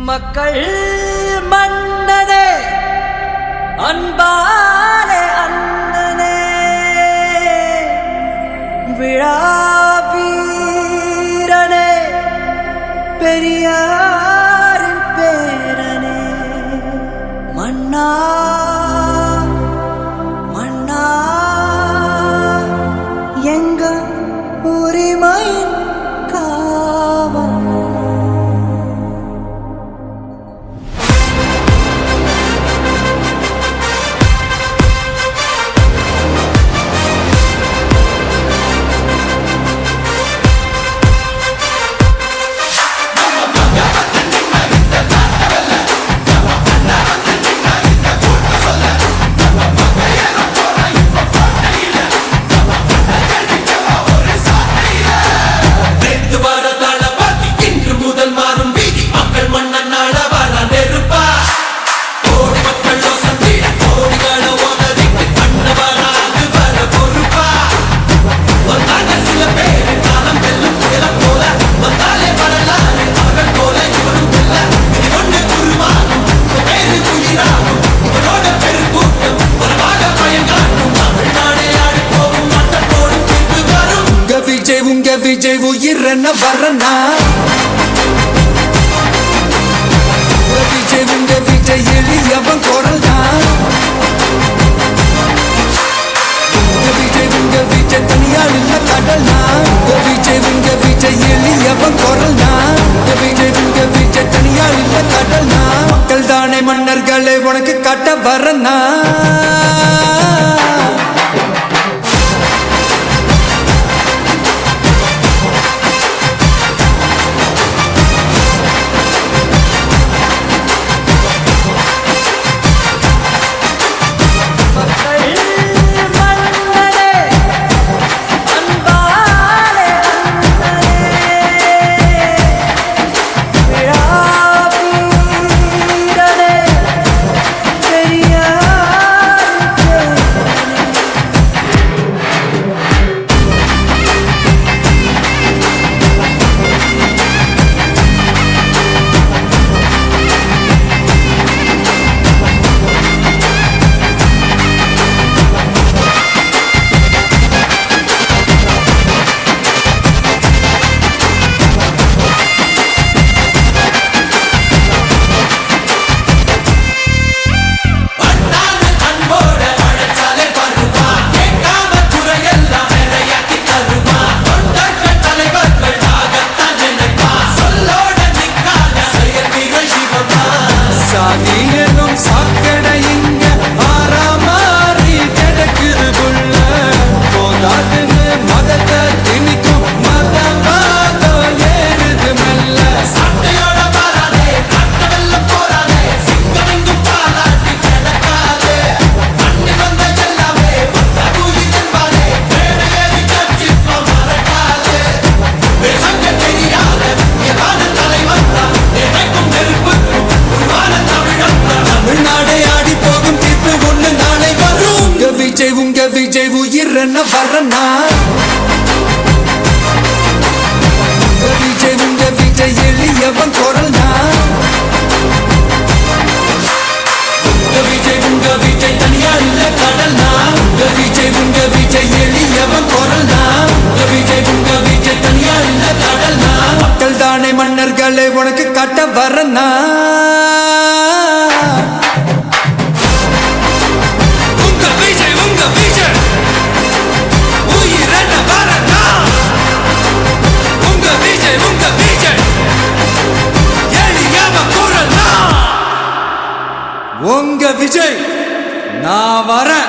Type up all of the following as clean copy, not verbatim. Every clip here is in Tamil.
மக்கள் மன்னனே அன்பாலே அண்ணனே விழாவீரனே பெரியாரின் பேரனே மன்னா மன்னா எங்க உரிமையின் காவல் விஜய் உயிரன வரனா விஜய் உங்க விஜய் எளியவன் குரல்னா விஜய் உங்க விஜய் தனியால் இல்ல கடல்னா விஜய் உங்க விஜய் எளியவன் குரல்னா விஜய் உங்க விஜய் தனியால் இல்ல கடல்னா மக்கள் தானே மன்னர்களை உனக்கு காட்ட வரனா விஜய் உயிரன வரனா விஜய் உங்க விஜய் எளியவன் குரல்னா விஜய் உங்க விஜய் தனியால் இல்ல கடல்னா விஜய் உங்க விஜய் எளியவன் குரல்னா விஜய் உங்க விஜய் தனியால் இல்ல கடல்னா மக்கள் தானே மன்னர்களை உனக்கு காட்ட வரனா உங்க விஜய் நான் வரேன்.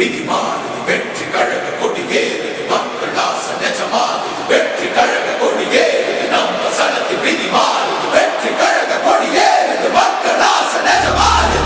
விதி மாறுது வெற்றி கழக கொடியேறுது மக்கள் ஆசை நிஜமாகுது வெற்றி கழக கொடியேறுது நம்ம சனத்தின் விதி மாறுது வெற்றி கழக கொடியேறுது மக்கள் ஆசை நிஜமாகுது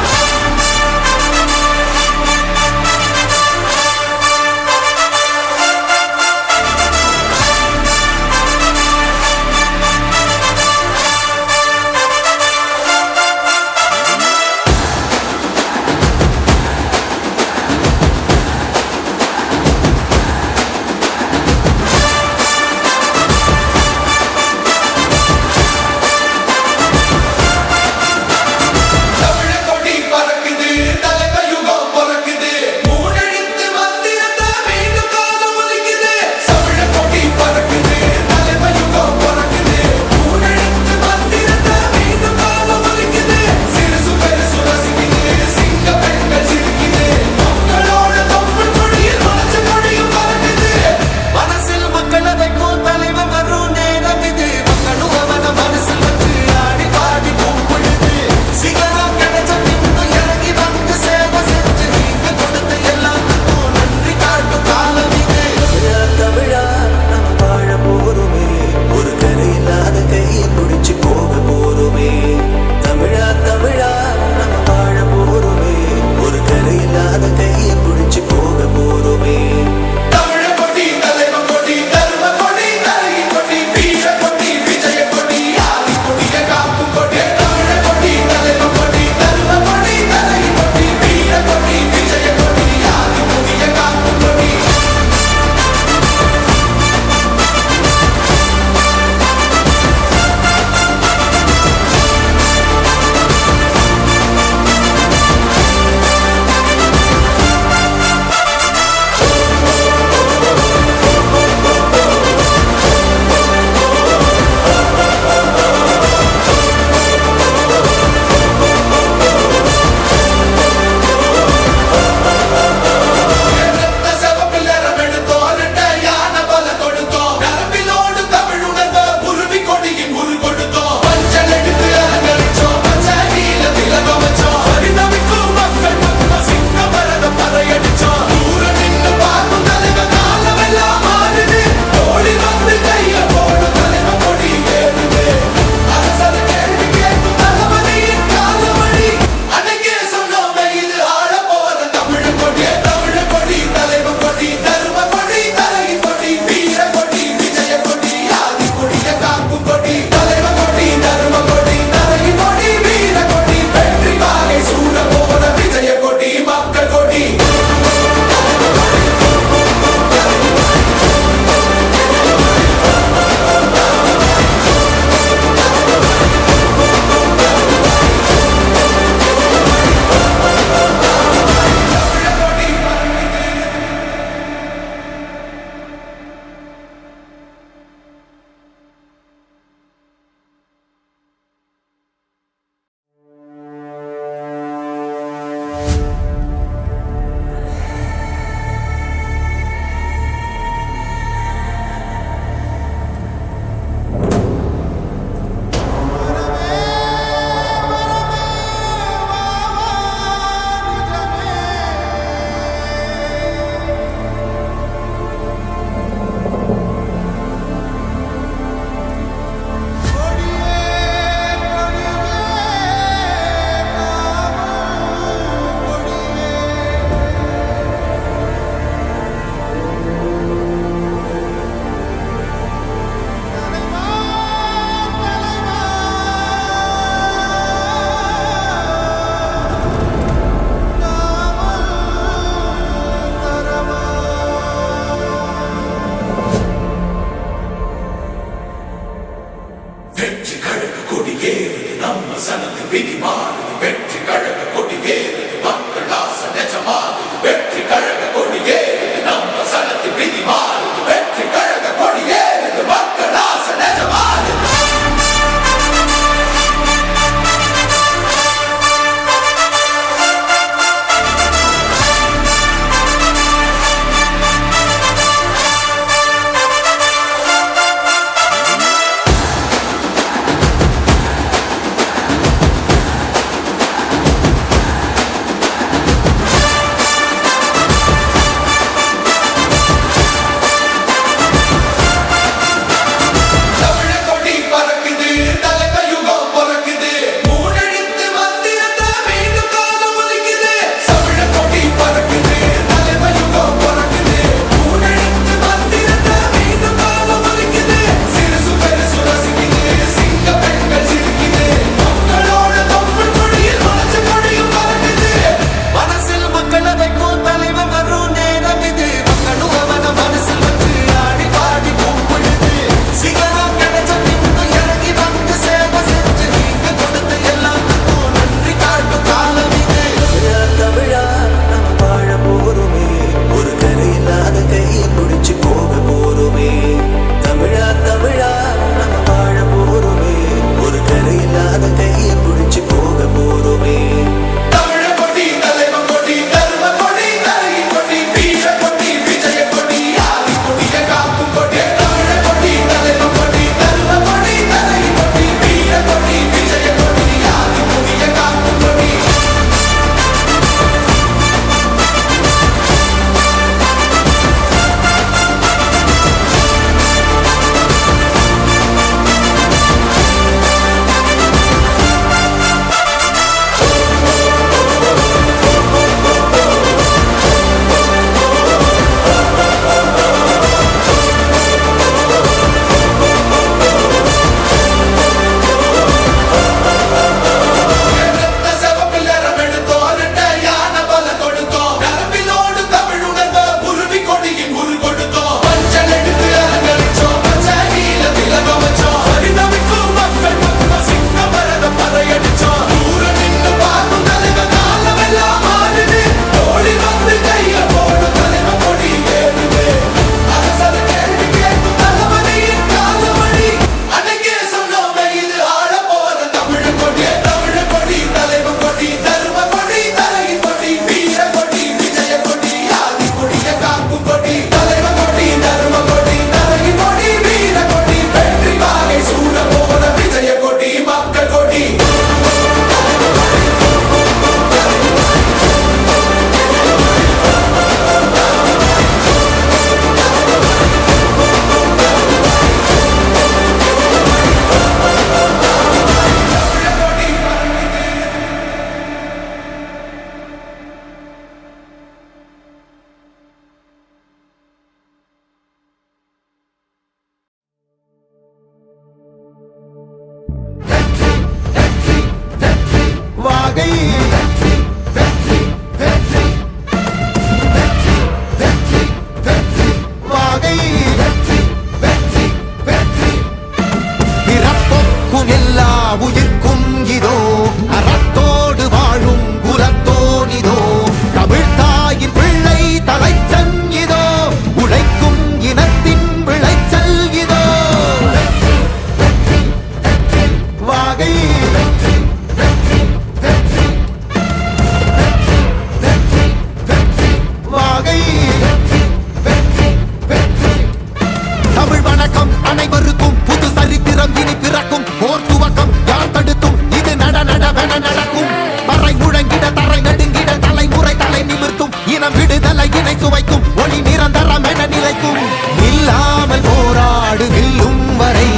உலகினை சுவைக்கும் ஒளி நிரந்தரம் என நிலைக்கும். இல்லாமல் போராடு வெல்லும் வரை,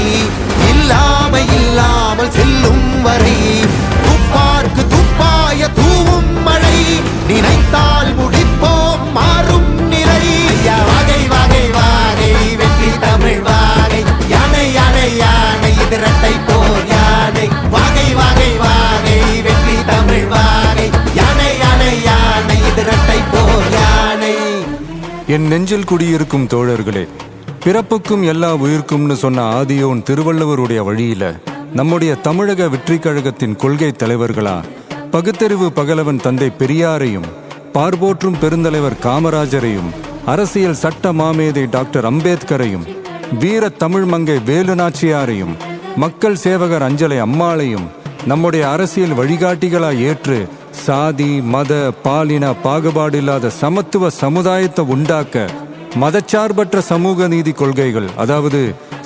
இல்லாமை இல்லாமல் செல்லும் வரை, துப்பார்க்கு துப்பாய தூவும் மழை, நினைத்தால் முடிப்போம் மாறும் நிலை. வகை வகை வாகை வெற்றி தமிழ் வாகை, யானை யானை யானை இது இரட்டை போர் யானை. வகை வகை வாகை வெற்றி தமிழ் வாகை, யானை யானை யானை இது இரட்டை போர் யானை. என் நெஞ்சில் குடியிருக்கும் தோழர்களே, பிறப்புக்கும் எல்லா உயிர்க்கும்னு சொன்ன ஆதியோன் திருவள்ளுவருடைய வழியில நம்முடைய தமிழக வெற்றி கழகத்தின் கொள்கை தலைவர்களா பகுத்தறிவு பகலவன் தந்தை பெரியாரையும், பார்போற்றும் பெருந்தலைவர் காமராஜரையும், அரசியல் சட்ட மாமேதை டாக்டர் அம்பேத்கரையும், வீர தமிழ் மங்கை வேலு நாச்சியாரையும், மக்கள் சேவகர் அஞ்சலை அம்மாளையும் நம்முடைய அரசியல் வழிகாட்டிகளாய் ஏற்று சாதி மத பாலின பாகுபாடு இல்லாத சமத்துவ சமுதாயத்தை உண்டாக்க மதச்சார்பற்ற சமூக நீதி கொள்கைகள், அதாவது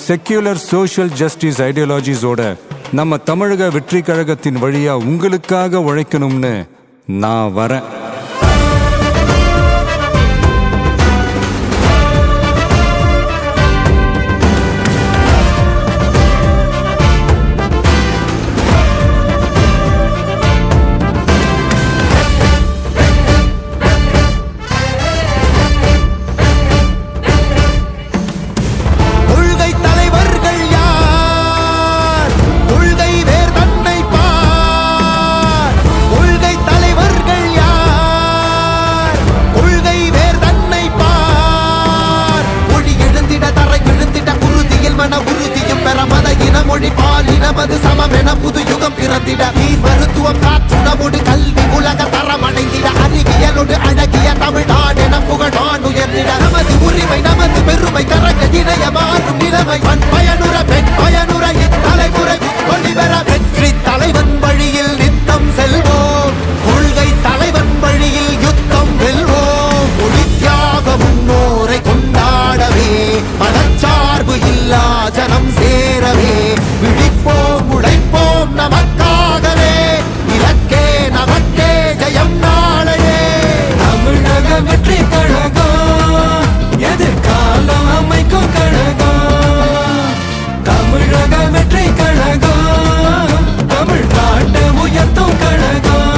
செக்யூலர் சோஷியல் ஜஸ்டிஸ் ஐடியாலஜிஸோட நம்ம தமிழக வெற்றி கழகத்தின் வழியா உங்களுக்காக உழைக்கணும்னு நான் வரேன். மொழி பாலினமது சமமென புது யுகம் பிறந்திட, நீர் மருத்துவம் காற்றுணவோடு கல்வி உலக தரம் அடைந்திட, அறிவியலோடு அழகிய தமிழ்நாடு என புகழான் உயர்ந்திட, நமது உரிமை நமது பெருமை கரங்க இணைய மாறும் நிலைமை, பண் பயனுற பெண் பயனுற இத்தலைமுறை ஒளிபெற வெற்றி தலைவன் வழியில் நித்தம் செல்வோம், கொள்கை தலைவன் வழியில் யுத்தம் வெல்வோம், ஒளித்தியாக முன்னோரை கொண்டாடவே, மதச்சார்பு இல்லா ஜனம் சேரவே, விழிப்போம் உழைப்போம் நமக்காகவே, இலக்கே நமக்கே ஜெயம் நாளையே. தமிழக வெற்றி கழகம் எதிர்காலம் அமைக்கும் கழகம், தமிழக வெற்றி கழகம் தமிழ்நாட்டை உயர்த்தும் கழகம்.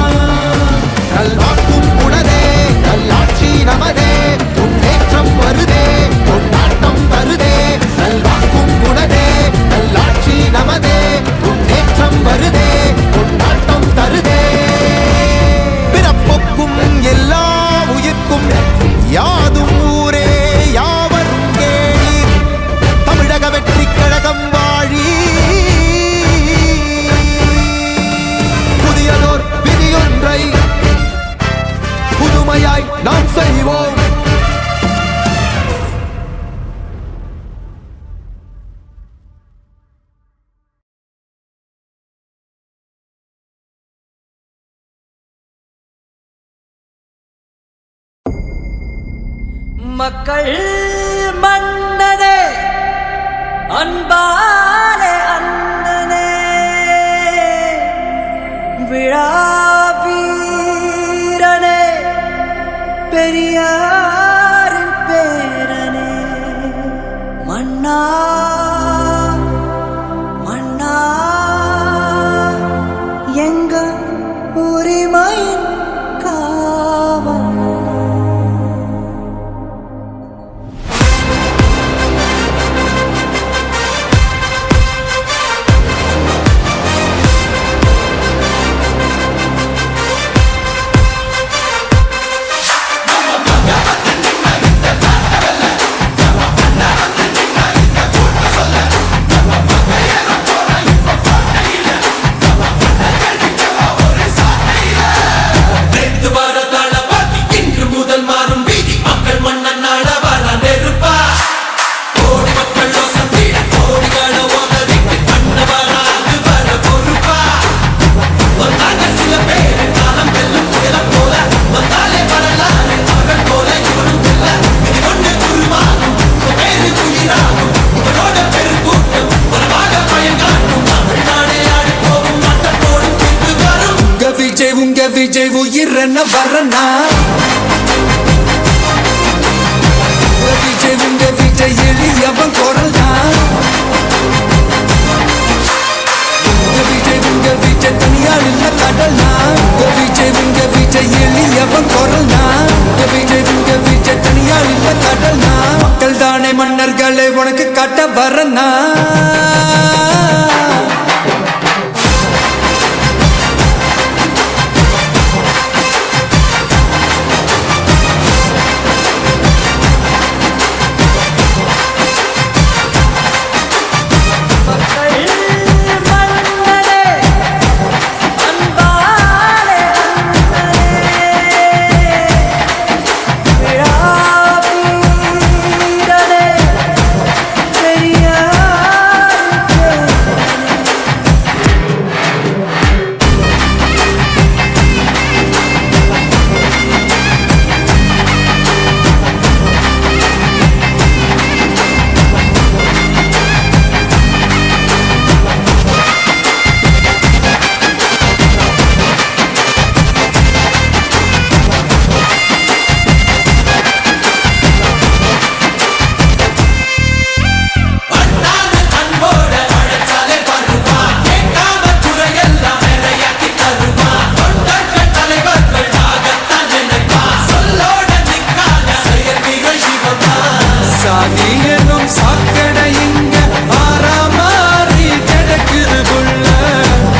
நல்வாக்கும் உனதே நல்லாட்சி நமதே, முன்னேற்றம் வருதே கொண்டாட்டம் தருதே. நல்வாக்கும் உனதே நல்லாட்சி நமதே, முன்னேற்றம் வருதே கொண்டாட்டம் தருதே. பிறப்புக்கும் எல்லா உயிர்க்கும் யாதும் ஊரே யாவரும் கேளீர், தமிழக வெற்றி கழகம் வாழி. புதியதோர் விதியொன்றை புதுமையாய் நாம் செய்வோம். மக்கள் மன்னனே அன்பாலே அண்ணனே, விழா வீரனே பெரியாரின் பேரனே, மன்னா மன்னா எங்க உரிமையின் காவல். விஜய் உயிர் என்ன வரனா, மன்னர்களே உனக்கு காட்ட வரனா சாதியனும் சாக்கடை இங்க ஆறாமாறி கிடக்குது புள்ள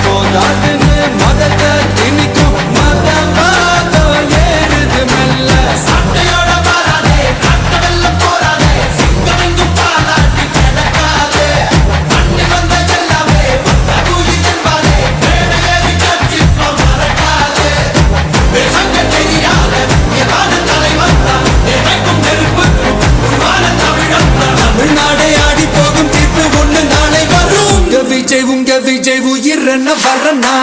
போதாதுன்னு மதத்தை திணிக்கும் மதவாதம் ஏறுது மெல்ல சட்டையோட வராதே கட்டவெல்ல போறாதே சிங்கமெங்கும் பாலாட்டி கிடக்காதே மண்ணி வந்த எல்லாமே வந்த கூலி என்பாரே மேடை ஏறி கட்சிப்ப மறக்காதே பேசங்க தெரியாத ஏதான தலைவன் தான் எதைக்கும் நெருப்புக்கும் உருவான தமிழன் தான் தமிழ்நாடே ஆடி போகும் தீர்ப்பு ஒண்ணு நாளை வரும் உங்க விஜய் உயிர் என்ன வரனா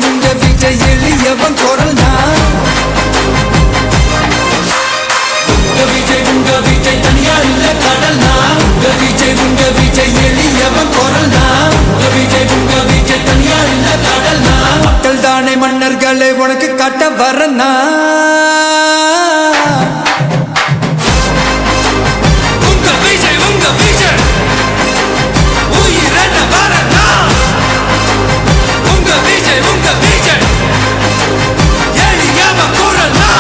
உங்க விஜய் எளியவன் குரல்னா உங்க விஜய் தனியா இல்ல கடல்னா உங்க விஜய் எளியவன் குரல்னா உங்க விஜய் தனியா இல்ல கடல்னா மக்கள் தானே மன்னர்களே உனக்கு காட்ட வரனா உங்க விஜய் உயிர் என்ன வரனா உங்க விஜய் எளியவ குரல்னா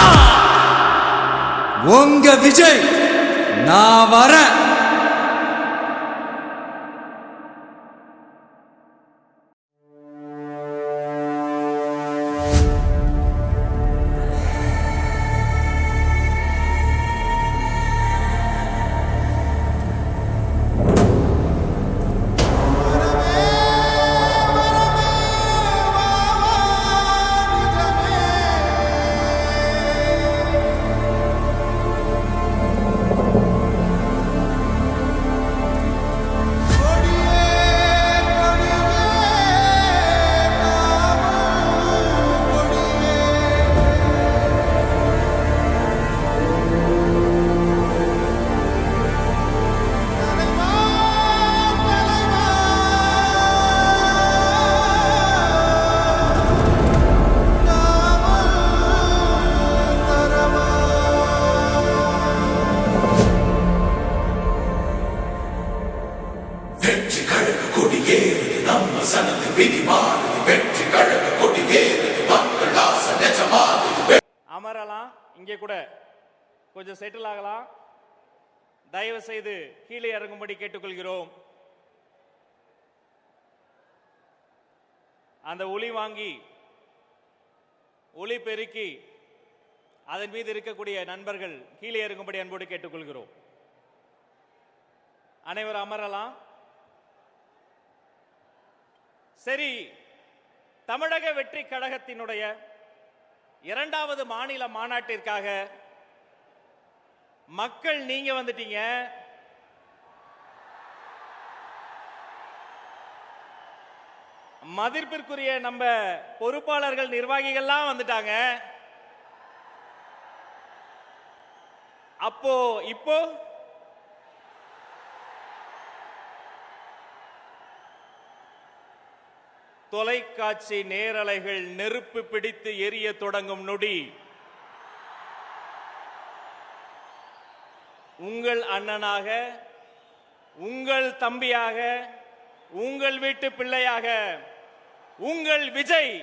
உங்க விஜய் நான் வரேன் வெற்றி கழக கொடியேறுது நம்ம சனத்து விதி மாறுது வெற்றி கழக கொடியேறுது மக்கள் ஆசை நிஜமாகுது அமரலாம் இங்கே கூட கொஞ்சம் செட்டில் ஆகலாம் தயவு செய்து கீழே இறங்கும்படி கேட்டுக்கொள்கிறோம் அந்த ஒளி வாங்கி ஒளி பெருக்கி அதன் மீது இருக்கக்கூடிய நண்பர்கள் கீழே இறங்கும்படி அன்போடு கேட்டுக்கொள்கிறோம் அனைவரும் அமரலாம் சரி தமிழக வெற்றி கழகத்தினுடைய இரண்டாவது மாநில மாநாட்டிற்காக மக்கள் நீங்க வந்துட்டீங்க மதிப்பிற்குரிய நம்ம பொறுப்பாளர்கள் நிர்வாகிகள்லாம் வந்துட்டாங்க அப்போ இப்போ தொலைக்காட்சி நேரலைகள் நெருப்பு பிடித்து எரிய தொடங்கும் நொடி உங்கள் அண்ணனாக உங்கள் தம்பியாக உங்கள் வீட்டு பிள்ளையாக உங்கள் விஜய்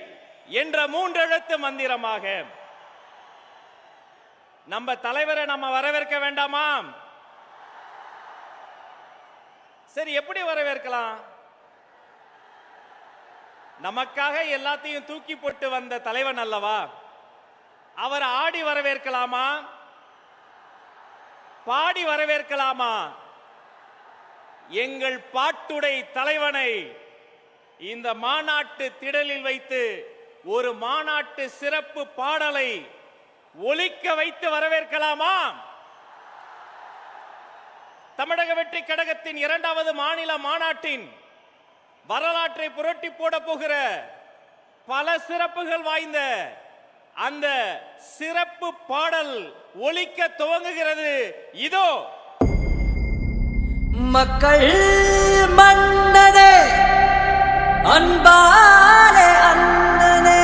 என்ற மூன்றெழுத்து மந்திரமாக நம்ம தலைவரை நம்ம வரவேற்க வேண்டாமா? சரி, எப்படி வரவேற்கலாம்? நமக்காக எல்லாத்தையும் தூக்கி போட்டு வந்த தலைவன் அல்லவா, அவர் ஆடி வரவேற்கலாமா? பாடி வரவேற்கலாமா? எங்கள் பாட்டுடை தலைவனை இந்த மாநாட்டு திடலில் வைத்து ஒரு மாநாட்டு சிறப்பு பாடலை ஒலிக்க வைத்து வரவேற்கலாமா? தமிழக வெற்றி கழகத்தின் 2வது மாநில மாநாட்டின் வரலாற்றை புரட்டி போட போகிற பல சிறப்புகள் வாய்ந்த அந்த சிறப்பு பாடல் ஒலிக்க துவங்குகிறது. இதோ. மக்கள் மன்னனே, அன்பாலே அண்ணனே,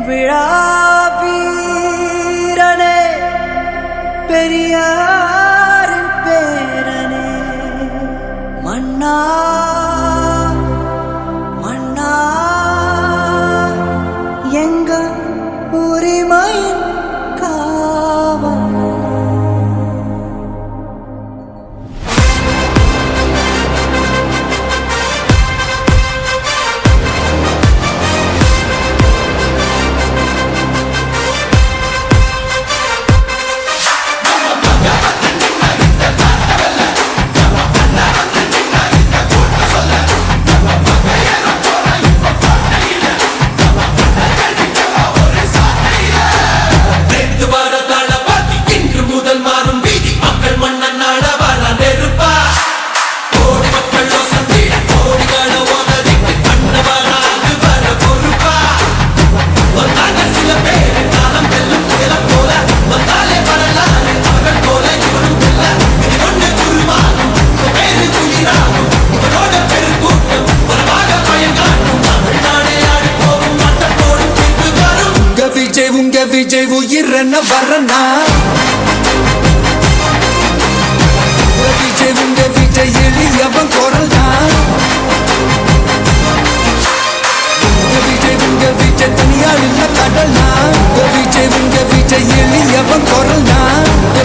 விழா வீரனே, பெரியாரின் பேரனே, மன்னா மன்னா எங்க உரிமையின் காவல். விஜய் உயிரென்ன வரனா, விஜய் உங்க விஜய் எளியவன் குரல்னா, விஜய் உங்க விஜய் தனியார் இல்ல கடல்னா, விஜய் உங்க விஜய் எளியவன் குரல்னா,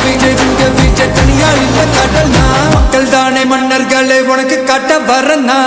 விஜய் உங்க விஜய் தனியார் இல்ல கடல்னா, மக்கள் தானே மன்னர்களை உனக்கு காட்ட வரனா.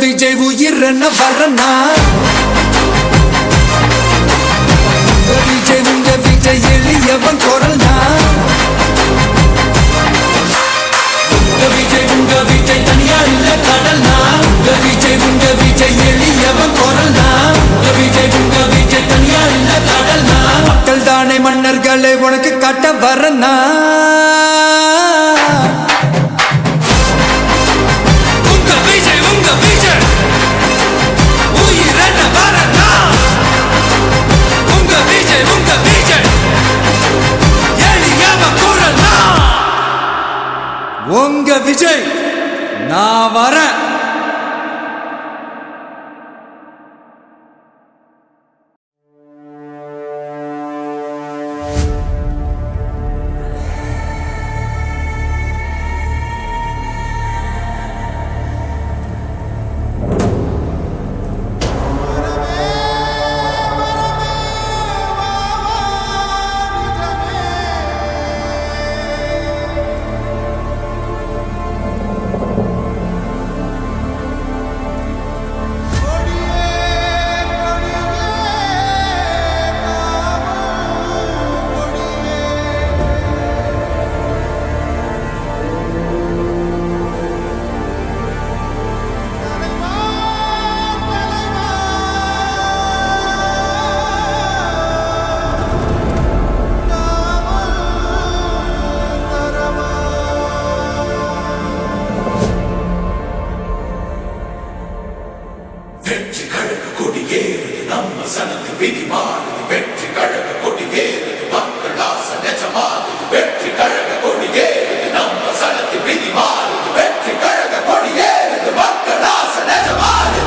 விஜய் உயிரென்ன வரனா, விஜய் உங்க விஜய் எளியவன் குரல்னா, விஜய் உங்க விஜய் தனியார் இல்ல கடல்னா, விஜய் உங்க விஜய் எளியவன் குரல்னா, விஜய் உங்க விஜய் தனியார் இல்ல கடல்னா, மக்கள் தானே மன்னர்களை உனக்கு காட்ட வரனா. உங்க விஜய் நான் வரேன். வெற்றி கழக கொடியேறுது நம்ம சனத்து விதி மாறுது வெற்றி கழக கொடியேறுது மக்கள் ஆசை நிஜமாகுது வெற்றி கழக கொடியேறுது நம்ம சனத்து விதி மாறுது வெற்றி கழக கொடியேறுது மக்கள் ஆசை நிஜமாகுது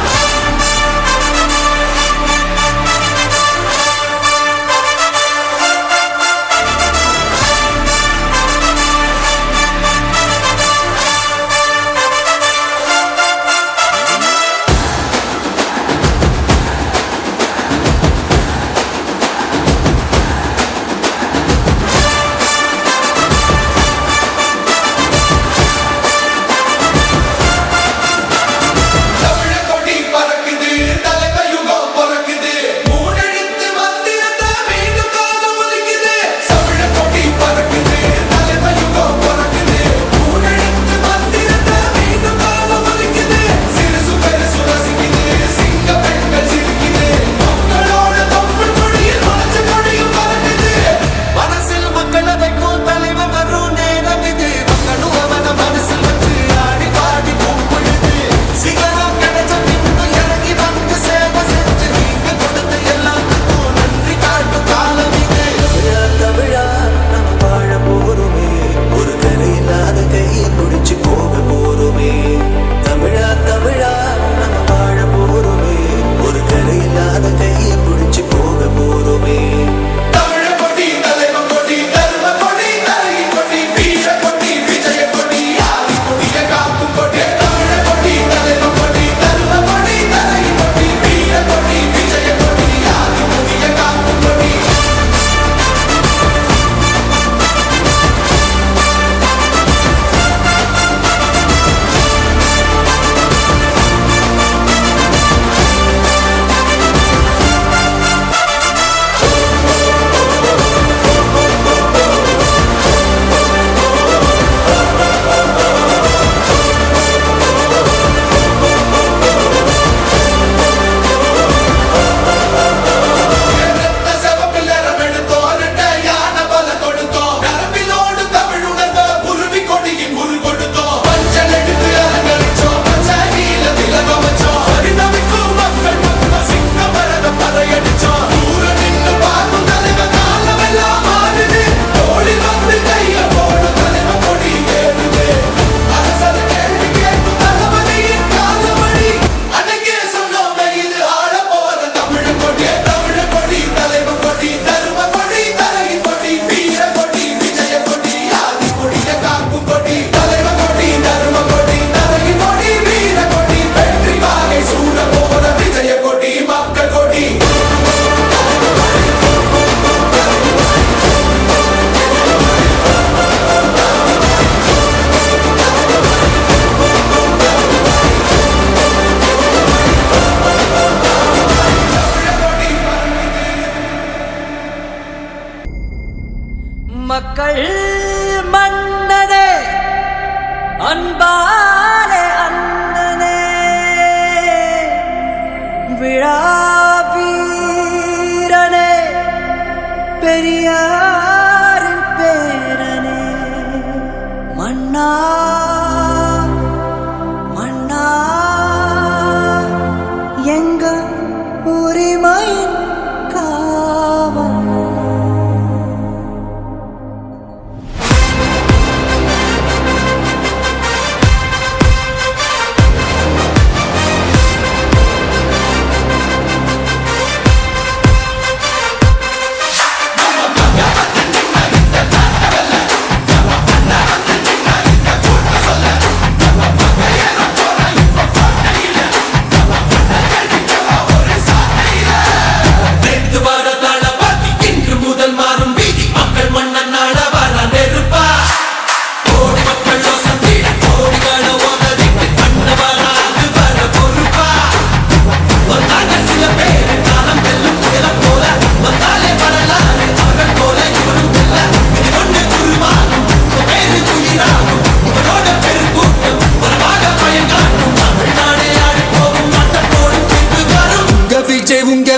மக்கள் மன்னனே அன்பாலே அண்ணனே விழாவீரனே பெரியாரின் பேரனே மன்னா மன்னா எங்க உரிமையின் காவல்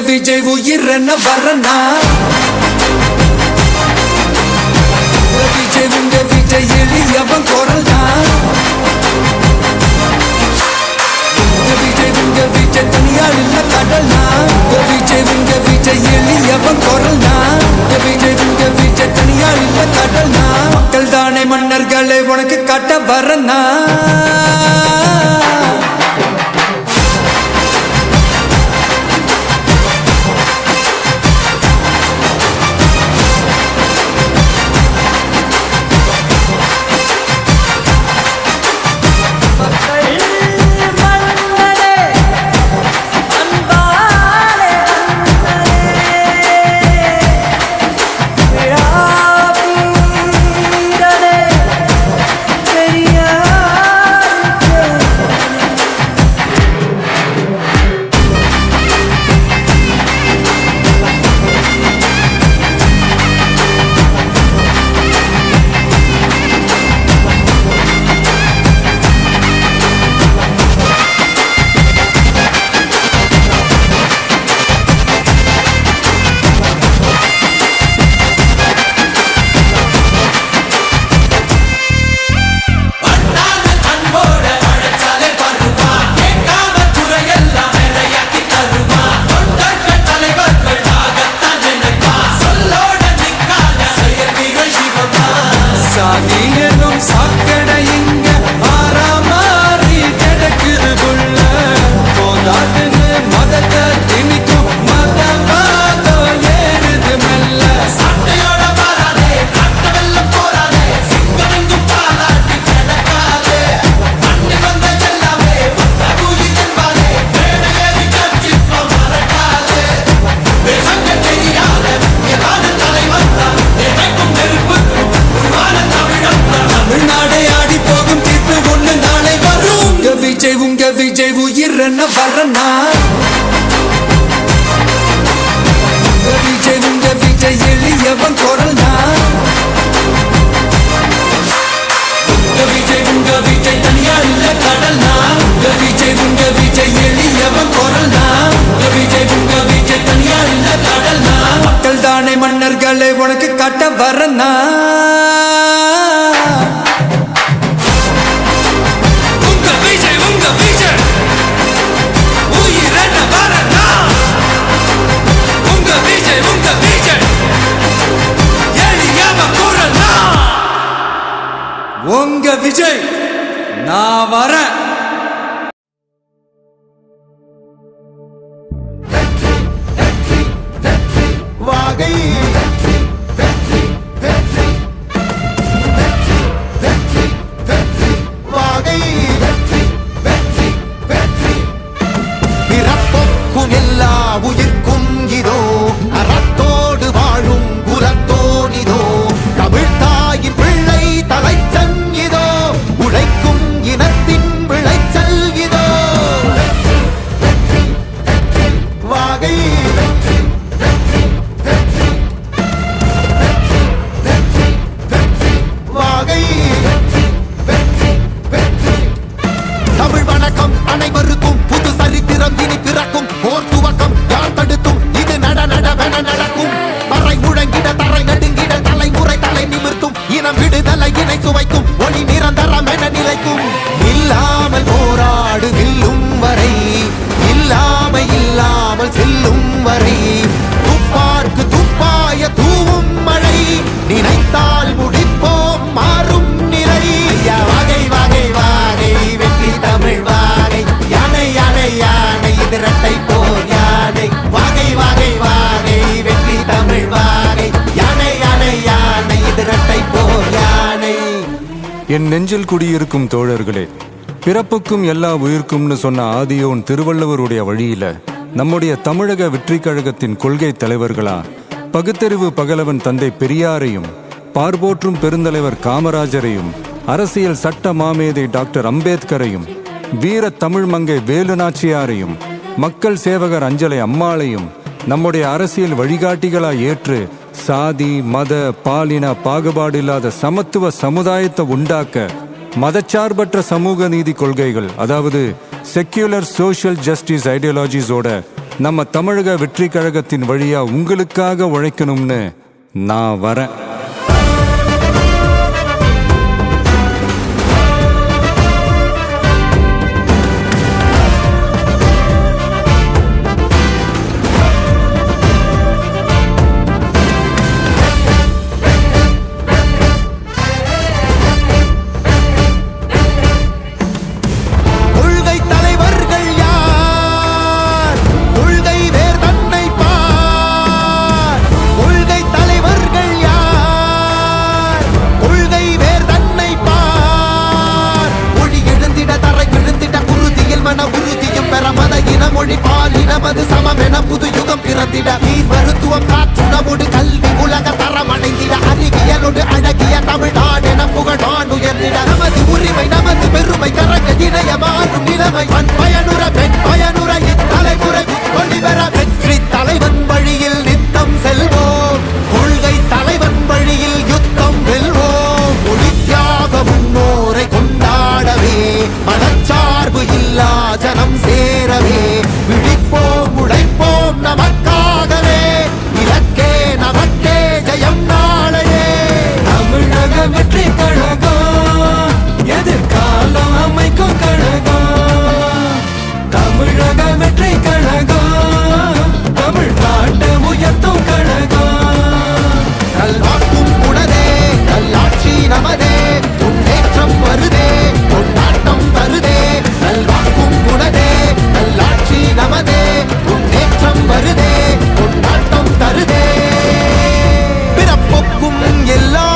விஜய் உயிர் என்ன வரனா விஜய் எளியவன் குரல் தான் விஜய் தனியால் இல்ல கடல்னா விஜய் எளியவன் குரல் தான் விஜய் தனியால் இல்ல கடல்னா மக்கள் தானே மன்னர்களே உனக்கு காட்ட வரனா சாதியனும் சாக்கடை இங்க ஆறாமாறி கிடக்குது புள்ள போதாதுன்னு மதத்தை திணிக்கும் மதவாதம் ஏறுது மெல்ல சட்டையோட வராதே கட்ட வெள்ளம் போராதே சிங்கம் எங்கும் பாலாட்டி கிடக்காதே மண்ணி வந்த எல்லாமே வந்த கூலி என்பாரே மேடை ஏறி கட்சிப்பம் மறக்காதே வேசங்க தெரியாத ஏதான தலைவன் தான் எதைக்கும் நெருப்புக்கும் உருவான தமிழன் தான் தமிழ்நாடே ஆடி போகும் தீர்ப்பு ஒண்ணு நாளை வரும் உங்க விஜய் உயிர் என்ன வரனா விஜய் எளியவன் குரல் தான் விஜய் தனியார் இல்ல கடல் தான் விஜய் எளியவன் குரல் தான் விஜய் தனியார் இல்ல கடல் தான் மக்கள் தானே மன்னர்களே உனக்கு காட்ட வரனா விஜய் உயிர் என்ன வரனா உங்க விஜய் எளியவன் குரல் தான் உங்க விஜய் நான் வரேன் வாகை வாகை பிறப்புக்கும் எல்லா உயிர்க்கும் இதோ அறத்தோடு வாழும் குலத்தோனிதோ தமிழ் தாயின் பிள்ளை தலைச்சன் இதோ உழைக்கும் இனத்தின் விளைச்சல் இதோ வாகை வாகை தமிழ் வணக்கம் அனைவருக்கும் புது சரித்திரம் இனி பிறக்கும் போர் துவக்கம் யார் தடுத்தும் இது நடவென நடக்கும் பறை முழங்கிட தரை நடுங்கிட தலைமுறை தலை நிமிர்த்தும் இனம் விடுதலை இணை சுவைக்கும் ஒளி நிரந்தரம் என நிலைக்கும் இல்லாமல் போராடு வெல்லும் வரை இல்லாமல் செல்லும் வரை துப்பார்க்கு துப்பாய தூவும் மழை நினைத்தால் முடிப்போம் மாறும் நிலை வாகை வாகை வாகை வெற்றி தமிழ் வாகை யானை யானை யானை இது இரட்டை போர் யானை வாகை வாகை வாகை வெற்றி தமிழ் வாகை யானை யானை யானை இது இரட்டை போர் யானை என் நெஞ்சில் குடியிருக்கும் தோழர்களே, பிறப்புக்கும் எல்லா உயிர்க்கும்னு சொன்ன ஆதியோன் திருவள்ளுவருடைய வழியில நம்முடைய தமிழக வெற்றிக் கழகத்தின் கொள்கை தலைவர்களா பகுத்தறிவு பகலவன் தந்தை பெரியாரையும் பார்போற்றும் பெருந்தலைவர் காமராஜரையும் அரசியல் சட்ட மாமேதை டாக்டர் அம்பேத்கரையும் வீர தமிழ் மங்கை வேலு நாச்சியாரையும் மக்கள் சேவகர் அஞ்சலை அம்மாளையும் நம்முடைய அரசியல் வழிகாட்டிகளாய் ஏற்று சாதி மத பாலின பாகுபாடு இல்லாத சமத்துவ சமுதாயத்தை உண்டாக்க மதச்சார்பற்ற சமூக நீதி கொள்கைகள், அதாவது செக்யூலர் சோஷியல் ஜஸ்டிஸ் ஐடியாலஜிஸோட நம்ம தமிழக வெற்றி கழகத்தின் வழியா உங்களுக்காக உழைக்கணும்னு நான் வரேன். கொள்கை தலைவர்கள் யார்? கொள்கை வேர் தன்னை பார். கொள்கை தலைவர்கள் யார்? கொள்கை வேர் தன்னை பார். மொழி எழுந்திட தரை விழுந்திட குருதியில் மன உறுதியும் பெற மத இன மொழி பால் இனமது சமம் என புது யுகம் பிறந்திட நீர் மருத்துவம் காற்றுணவோடு கல்வி உலக தரம் அடைந்திட அறிவியலோடு அழகிய தமிழ்நாடு என புகழான் உயர்ந்திட நமது உரிமை நமது பெருமை கரங்க இணைய மாறும் நிலைமை பண் பயனுற பெண் பயனுற இத்தலைமுறை ஒளி பெற வெற்றி தலைவன் வழியில் நித்தம் செல்வோம். கொள்கை தலைவன் வழியில் யுத்தம் வெல்வோம். ஒளி தியாக முன்னோரை கொண்டாடவே மனச்சார்பு இல்லா ஜனம் சேரவே விழிப்போம் உழைப்போம் நமக்காகவே இலக்கே நமக்கே ஜெயம் நாளையே. தமிழக வெற்றி கழகம் எதிர்காலம் அமைக்கும் கழகம். தமிழக வெற்றி கழகம் தமிழ்நாட்டை உயர்த்தும் கழகம். நல்வாக்கும் உனதே நல்லாட்சி நமதே முன்னேற்றம் வருதே கொண்டாட்டம் தருதே. நல்வாக்கும் உனதே நல்லாட்சி நமதே முன்னேற்றம் வருதே கொண்டாட்டம் தருதே. பிறப்புக்கும் எல்லா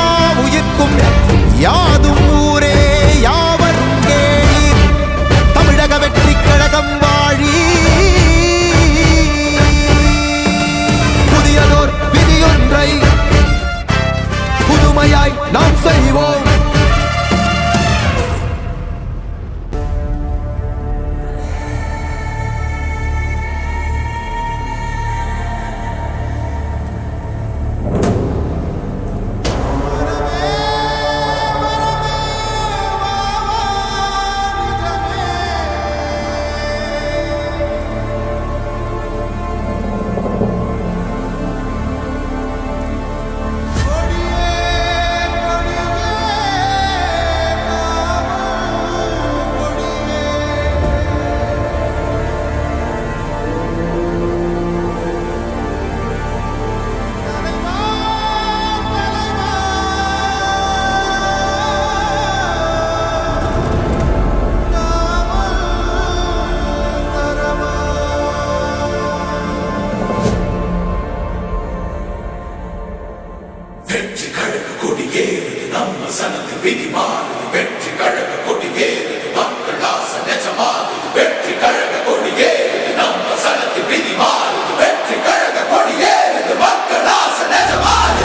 உயிர்க்கும் யாதும் ஊரே யாவரும் கேளீர். தமிழக வெற்றி கழகம் வாழி. புதியதோர் விதியொன்றை புதுமையாய் நாம் செய்வோம். வெற்றி கழக கொடியேறுது நம்ம சனத்து விதி மாறுது வெற்றி கழக கொடியேறுது மக்கள் ஆசை நிஜமாகுது வெற்றி கழக கொடியேறுது நம்ம சனத்து விதி மாறுது வெற்றி கழக கொடியேறுது மக்கள் ஆசை நிஜமாகுது.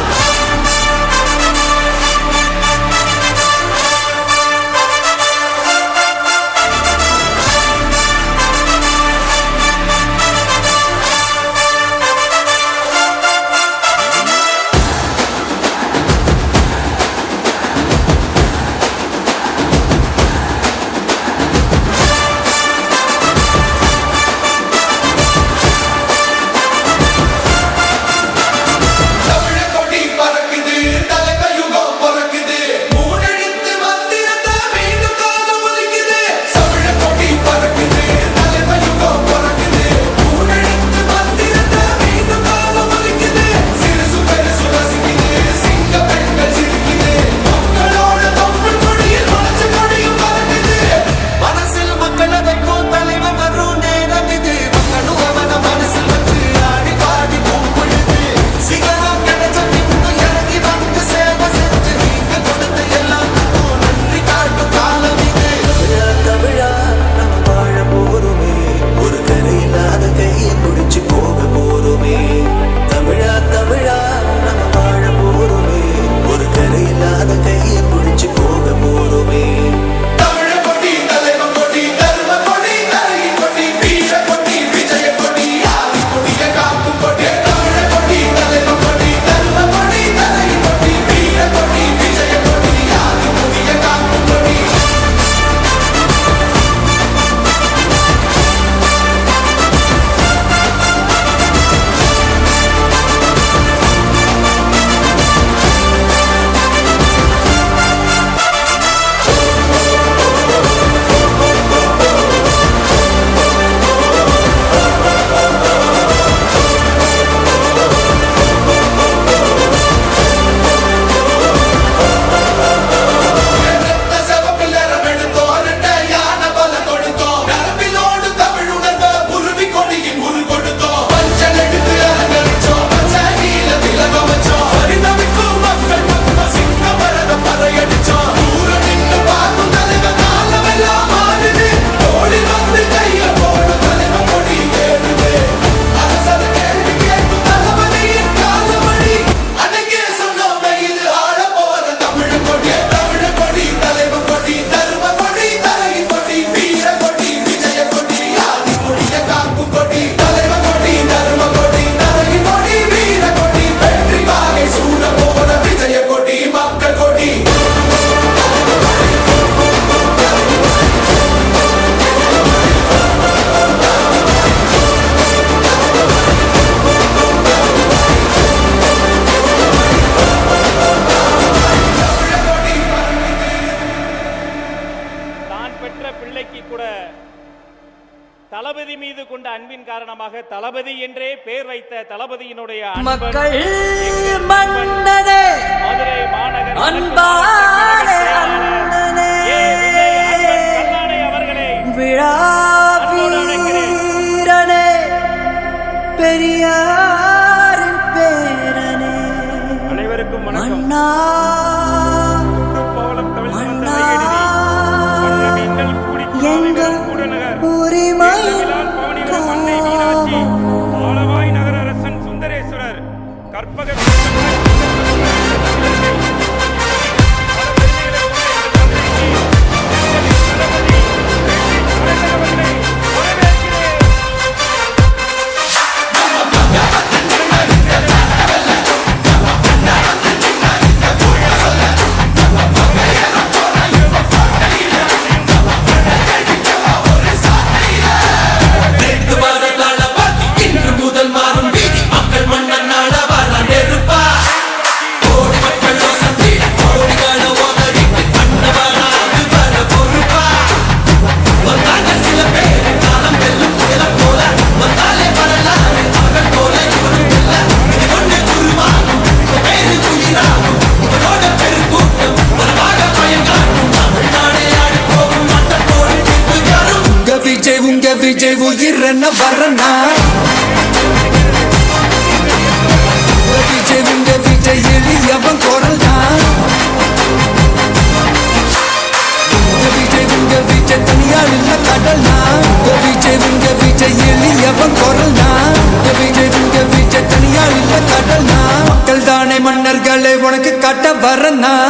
தளபதி என்றே பேர் வைத்த தளபதியினுடைய அன்பன், மக்கள் எங்கள் மன்னனே மதுரை மாநகர அன்பாலே அண்ணனே ஏ. விஜய் அன்பன் கல்லானை அவர்களே விழா வீரனே பெரியாரின் பேரனே அனைவருக்கும் வணக்கம். மன்னா பவளம் தமிழ் வந்த மன்னா வையடி வண்ண மீன்கள் கூடி எங்கள் கூடநகர் உரிமை விழால் பவனிவர மன்னை மீனாட்சி ஆலவாய் நகர அரசன் சுந்தரேஸ்வரர் கற்பக இன்று முதல் மாறும் வீதி மக்கள் மன்னன் நாட வர நெருப்பா கோடி மக்கள் யோசனை கோடிகள ஓதறிக்கு கண்டவராது வர பொறுப்பா வந்தாங்க சில பேர் காலம் வெல்லும் புயலம் போல வந்தாலே வரலாறு அவர்கள் போல இவரும் இல்ல இது ஒன்று குருவாகும் பேரு உயிராகும் இவரோட பெருங்கூட்டம் வரவாக பயங்காட்டும் தமிழ்நாடே ஆடி போகும் மட்டத்தோடு தீர்ப்பு வரும் உங்க விஜய் உயிர் என்ன வரனா உங்க விஜய் எளியவன் குரல்னா உங்க விஜய் தனியால் இல்ல கடல்னா உங்க விஜய் எளியவன் குரல்னா உங்க விஜய் தனியால் இல்ல கடல்னா மக்கள் தானே மன்னர்களே உனக்கு காட்ட வரனா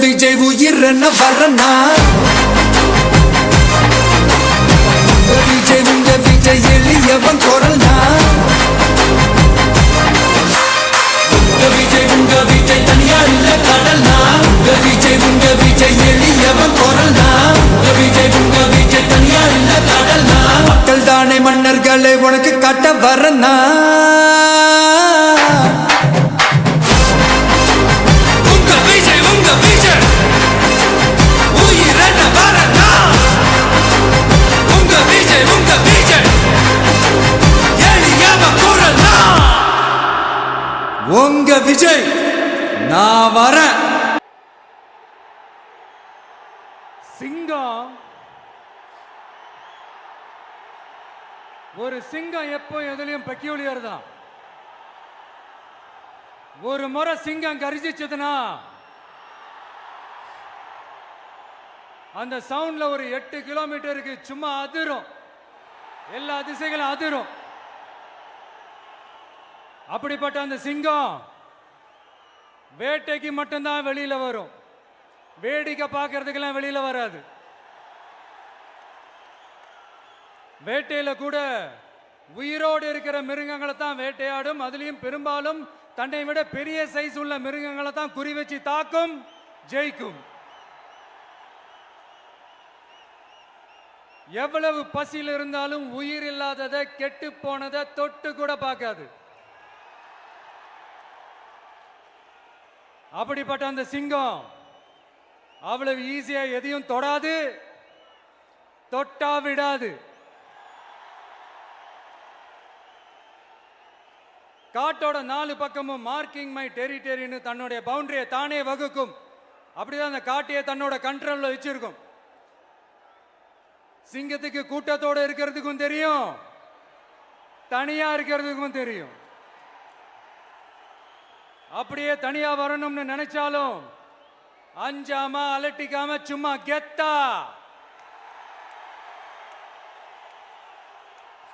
விஜய் உயிர் என்ன வரனா உங்க விஜய் எளியவன் குரல்னா உங்க விஜய் தனியார் இல்ல கடல்னா உங்க விஜய் எளியவன் குரல்னா உங்க விஜய் தனியார் இல்ல கடல்னா மக்கள் தானே மன்னர்களே உனக்கு காட்ட வரனா உங்க விஜய் நான் வரேன். சிங்கம் ஒரு சிங்கம் எப்போ எதுலயும் பெக்யூலியர் தான். ஒரு முறை சிங்கம் கர்ஜிச்சதுன்னா அந்த சவுண்ட்ல ஒரு 8 கிலோமீட்டருக்கு சும்மா அதிரும், எல்லா திசைகளும் அதிரும். அப்படிப்பட்ட அந்த சிங்கம் வேட்டைக்கு மட்டும்தான் வெளியில வரும், வேடிக்கை பார்க்கறதுக்கெல்லாம் வெளியில வராது. வேட்டையில கூட உயிரோடு இருக்கிற மிருகங்களை தான் வேட்டையாடும். அதுலயும் பெரும்பாலும் தன்னை விட பெரிய சைஸ் உள்ள மிருகங்களை தான் குறி வச்சு தாக்கும், ஜெயிக்கும். எவ்வளவு பசியில் இருந்தாலும் உயிர் இல்லாததை, கெட்டு போனதை தொட்டு கூட பார்க்காது. அப்படிப்பட்ட அந்த சிங்கம் அவ்வளவு ஈஸியா எதையும் தொடாது, தொட்டா விடாது. காட்டோட 4 பக்கமும் மார்க்கிங் மை டெரிட்டரின்னு தன்னுடைய பவுண்டரியை தானே வகுக்கும். அப்படிதான் அந்த காட்டையே தன்னோட கண்ட்ரோல்ல வச்சிருக்கும். சிங்கத்துக்கு கூட்டத்தோட இருக்கிறதுக்கும் தெரியும், தனியா இருக்கிறதுக்கும் தெரியும். அப்படியே தனியா வரணும்னு நினைச்சாலும் அஞ்சாம அலட்டிக்காம சும்மா கெத்தா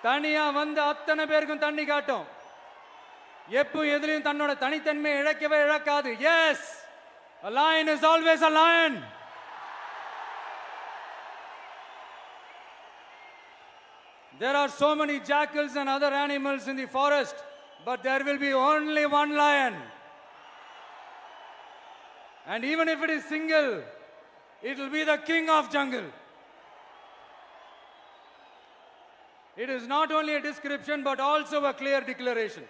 தனியா வந்து அத்தனை பேருக்கும் தண்ணி காட்டும். எப்போ எதுலயும் தன்னோட தனித்தன்மையை இழக்கவே இழக்காது. Yes, a lion is always a lion. There are so many jackals and other animals in the forest, but there will be only one lion. And even if it is single, it will be the king of jungle. It is not only a description but also a clear declaration.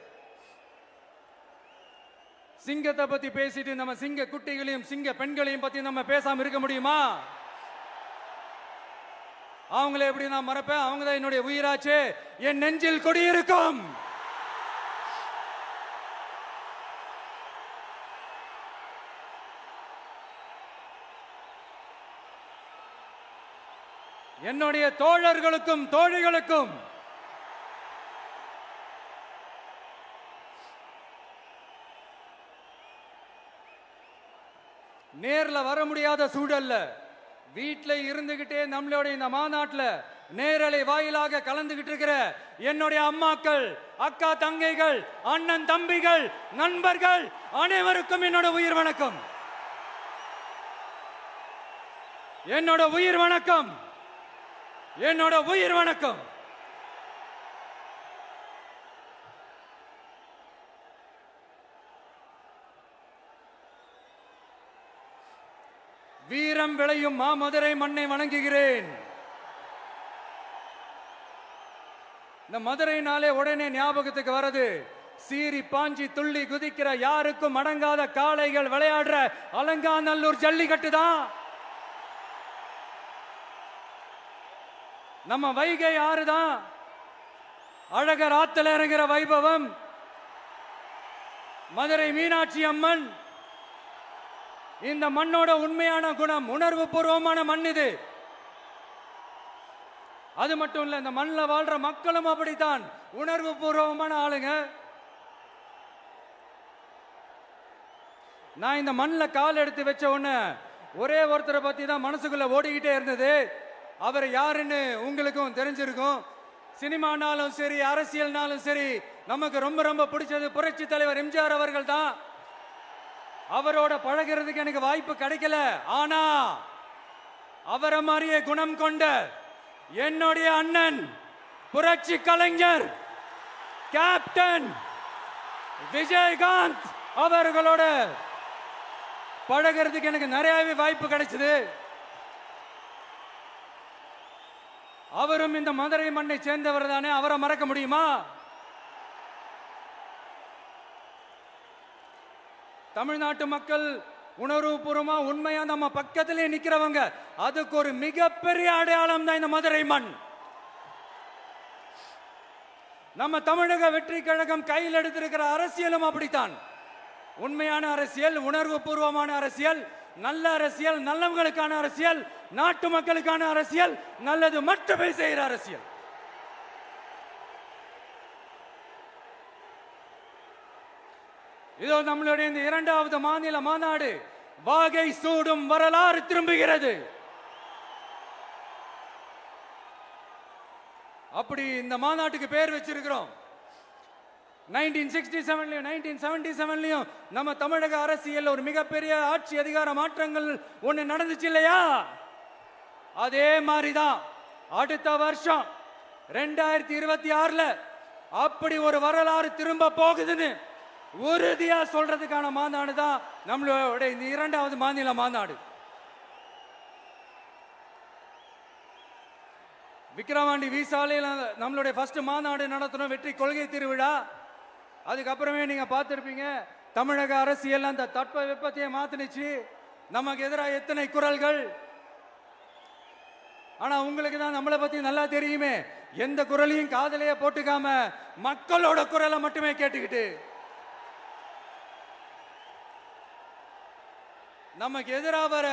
சிங்கத்தை பத்தி பேசிட்டு நம்ம சிங்க குட்டிகளையும் சிங்க பெண்களையும் பத்தி நம்ம பேசாம இருக்க முடியுமா? அவங்கள எப்படி நான் மறப்பேன்? அவங்க தான் என்னுடைய உயிராச்சே. என் நெஞ்சில் குடியிருக்கும். என்னுடைய தோழர்களுக்கும் தோழிகளுக்கும் நேர்ல வர முடியாத சூழல்ல வீட்ல இருந்துகிட்டே நம்மளோட இந்த மாநாட்டில் நேரலை வாயிலாக கலந்துகிட்டு இருக்கிற என்னுடைய அம்மாக்கள், அக்கா தங்கைகள், அண்ணன் தம்பிகள், நண்பர்கள் அனைவருக்கும் என்னோட உயிர் வணக்கம். என்னோட உயிர் வணக்கம். என்னோட உயிர் வணக்கம். வீரம் விளையும் மாமதுரை மண்ணை வணங்குகிறேன். இந்த மதுரைனாலே உடனே ஞாபகத்துக்கு வரது சீறி பாஞ்சி துள்ளி குதிக்கிற யாருக்கும் அடங்காத காளைகள் விளையாடுற அலங்காநல்லூர் ஜல்லிக்கட்டு தான். நம்ம வைகை ஆறு தான். அழகர் ஆத்துல இறங்குற வைபவம். மதுரை மீனாட்சி அம்மன். இந்த மண்ணோட உண்மையான குணம் உணர்வு பூர்வமான மண் இது. அது மட்டும் இல்ல, இந்த மண்ணில் வாழ்ற மக்களும் அப்படித்தான் உணர்வு பூர்வமான ஆளுங்க. நான் இந்த மண்ணில் கால் எடுத்து வச்ச உடனே ஒரே ஒருத்தரை பத்தி தான் மனசுக்குள்ள ஓடிக்கிட்டே இருந்தது. அவர் யாருன்னு உங்களுக்கும் தெரிஞ்சிருக்கும். சினிமானாலும் சரி, அரசியல்னாலும் சரி, நமக்கு ரொம்ப ரொம்ப பிடிச்சது புரட்சி தலைவர் எம்ஜிஆர் அவர்கள் தான். அவரோட பழகிறதுக்கு எனக்கு வாய்ப்பு கிடைக்கல. ஆனா அவரை மாதிரியே குணம் கொண்ட என்னுடைய அண்ணன் புரட்சி கலைஞர் கேப்டன் விஜயகாந்த் அவர்களோட பழகிறதுக்கு எனக்கு நிறையவே வாய்ப்பு கிடைச்சது. அவரும் இந்த மதுரை மண்ணை சேர்ந்தவர் தானே. அவரை மறக்க முடியுமா? தமிழ்நாட்டு மக்கள் உணர்வுபூர்வமா உண்மையா நம்ம பக்கத்திலே நிக்கிறவங்க. அதுக்கு ஒரு மிகப்பெரிய அடையாளம் தான் இந்த மதுரை மண். நம்ம தமிழக வெற்றி கழகம் கையில் எடுத்திருக்கிற அரசியலும் அப்படித்தான். உண்மையான அரசியல், உணர்வு பூர்வமான அரசியல், நல்ல அரசியல், நல்லவங்களுக்கான அரசியல், நாட்டு மக்களுக்கான அரசியல், நல்லது மட்டுமே செய்கிற அரசியல். இதோ நம்மளுடைய இந்த 2வது மாநில மாநாடு வாகை சூடும் வரலாறு திரும்புகிறது. அப்படி இந்த மாநாட்டுக்கு பேர் வச்சிருக்கிறோம். 1967லயும் 1977லயும் நம்ம தமிழக அரசியல் ஒரு மிகப்பெரிய ஆட்சி அதிகார மாற்றங்கள் ஒண்ணு நடந்துச்சு இல்லையா? அதே மாதிரிதான் அடுத்த வருஷம் 2026 அப்படி ஒரு வரலாறு திரும்ப போகுதுன்னு உறுதியா சொல்றதுக்கான மாநாடு தான் நம்மளோட இந்த 2வது மாநில மாநாடு. விக்கிரவாண்டி வீசாலையில் நம்மளுடைய ஃபர்ஸ்ட் மாநாடு நடத்தணும், வெற்றி கொள்கை திருவிழா. அதுக்கப்புறமே நீங்க பார்த்திருப்பீங்க, தமிழக அரசியல் அந்த தட்ப வெப்பத்தையே மாத்தினுச்சு. நமக்கு எதிராக எத்தனை குரல்கள். ஆனா உங்களுக்கு தான் நம்மளை பத்தி நல்லா தெரியுமே, எந்த குரலையும் காதலையே போட்டுக்காம மக்களோட குரலை மட்டுமே கேட்டுக்கிட்டு நமக்கு எதிராக வர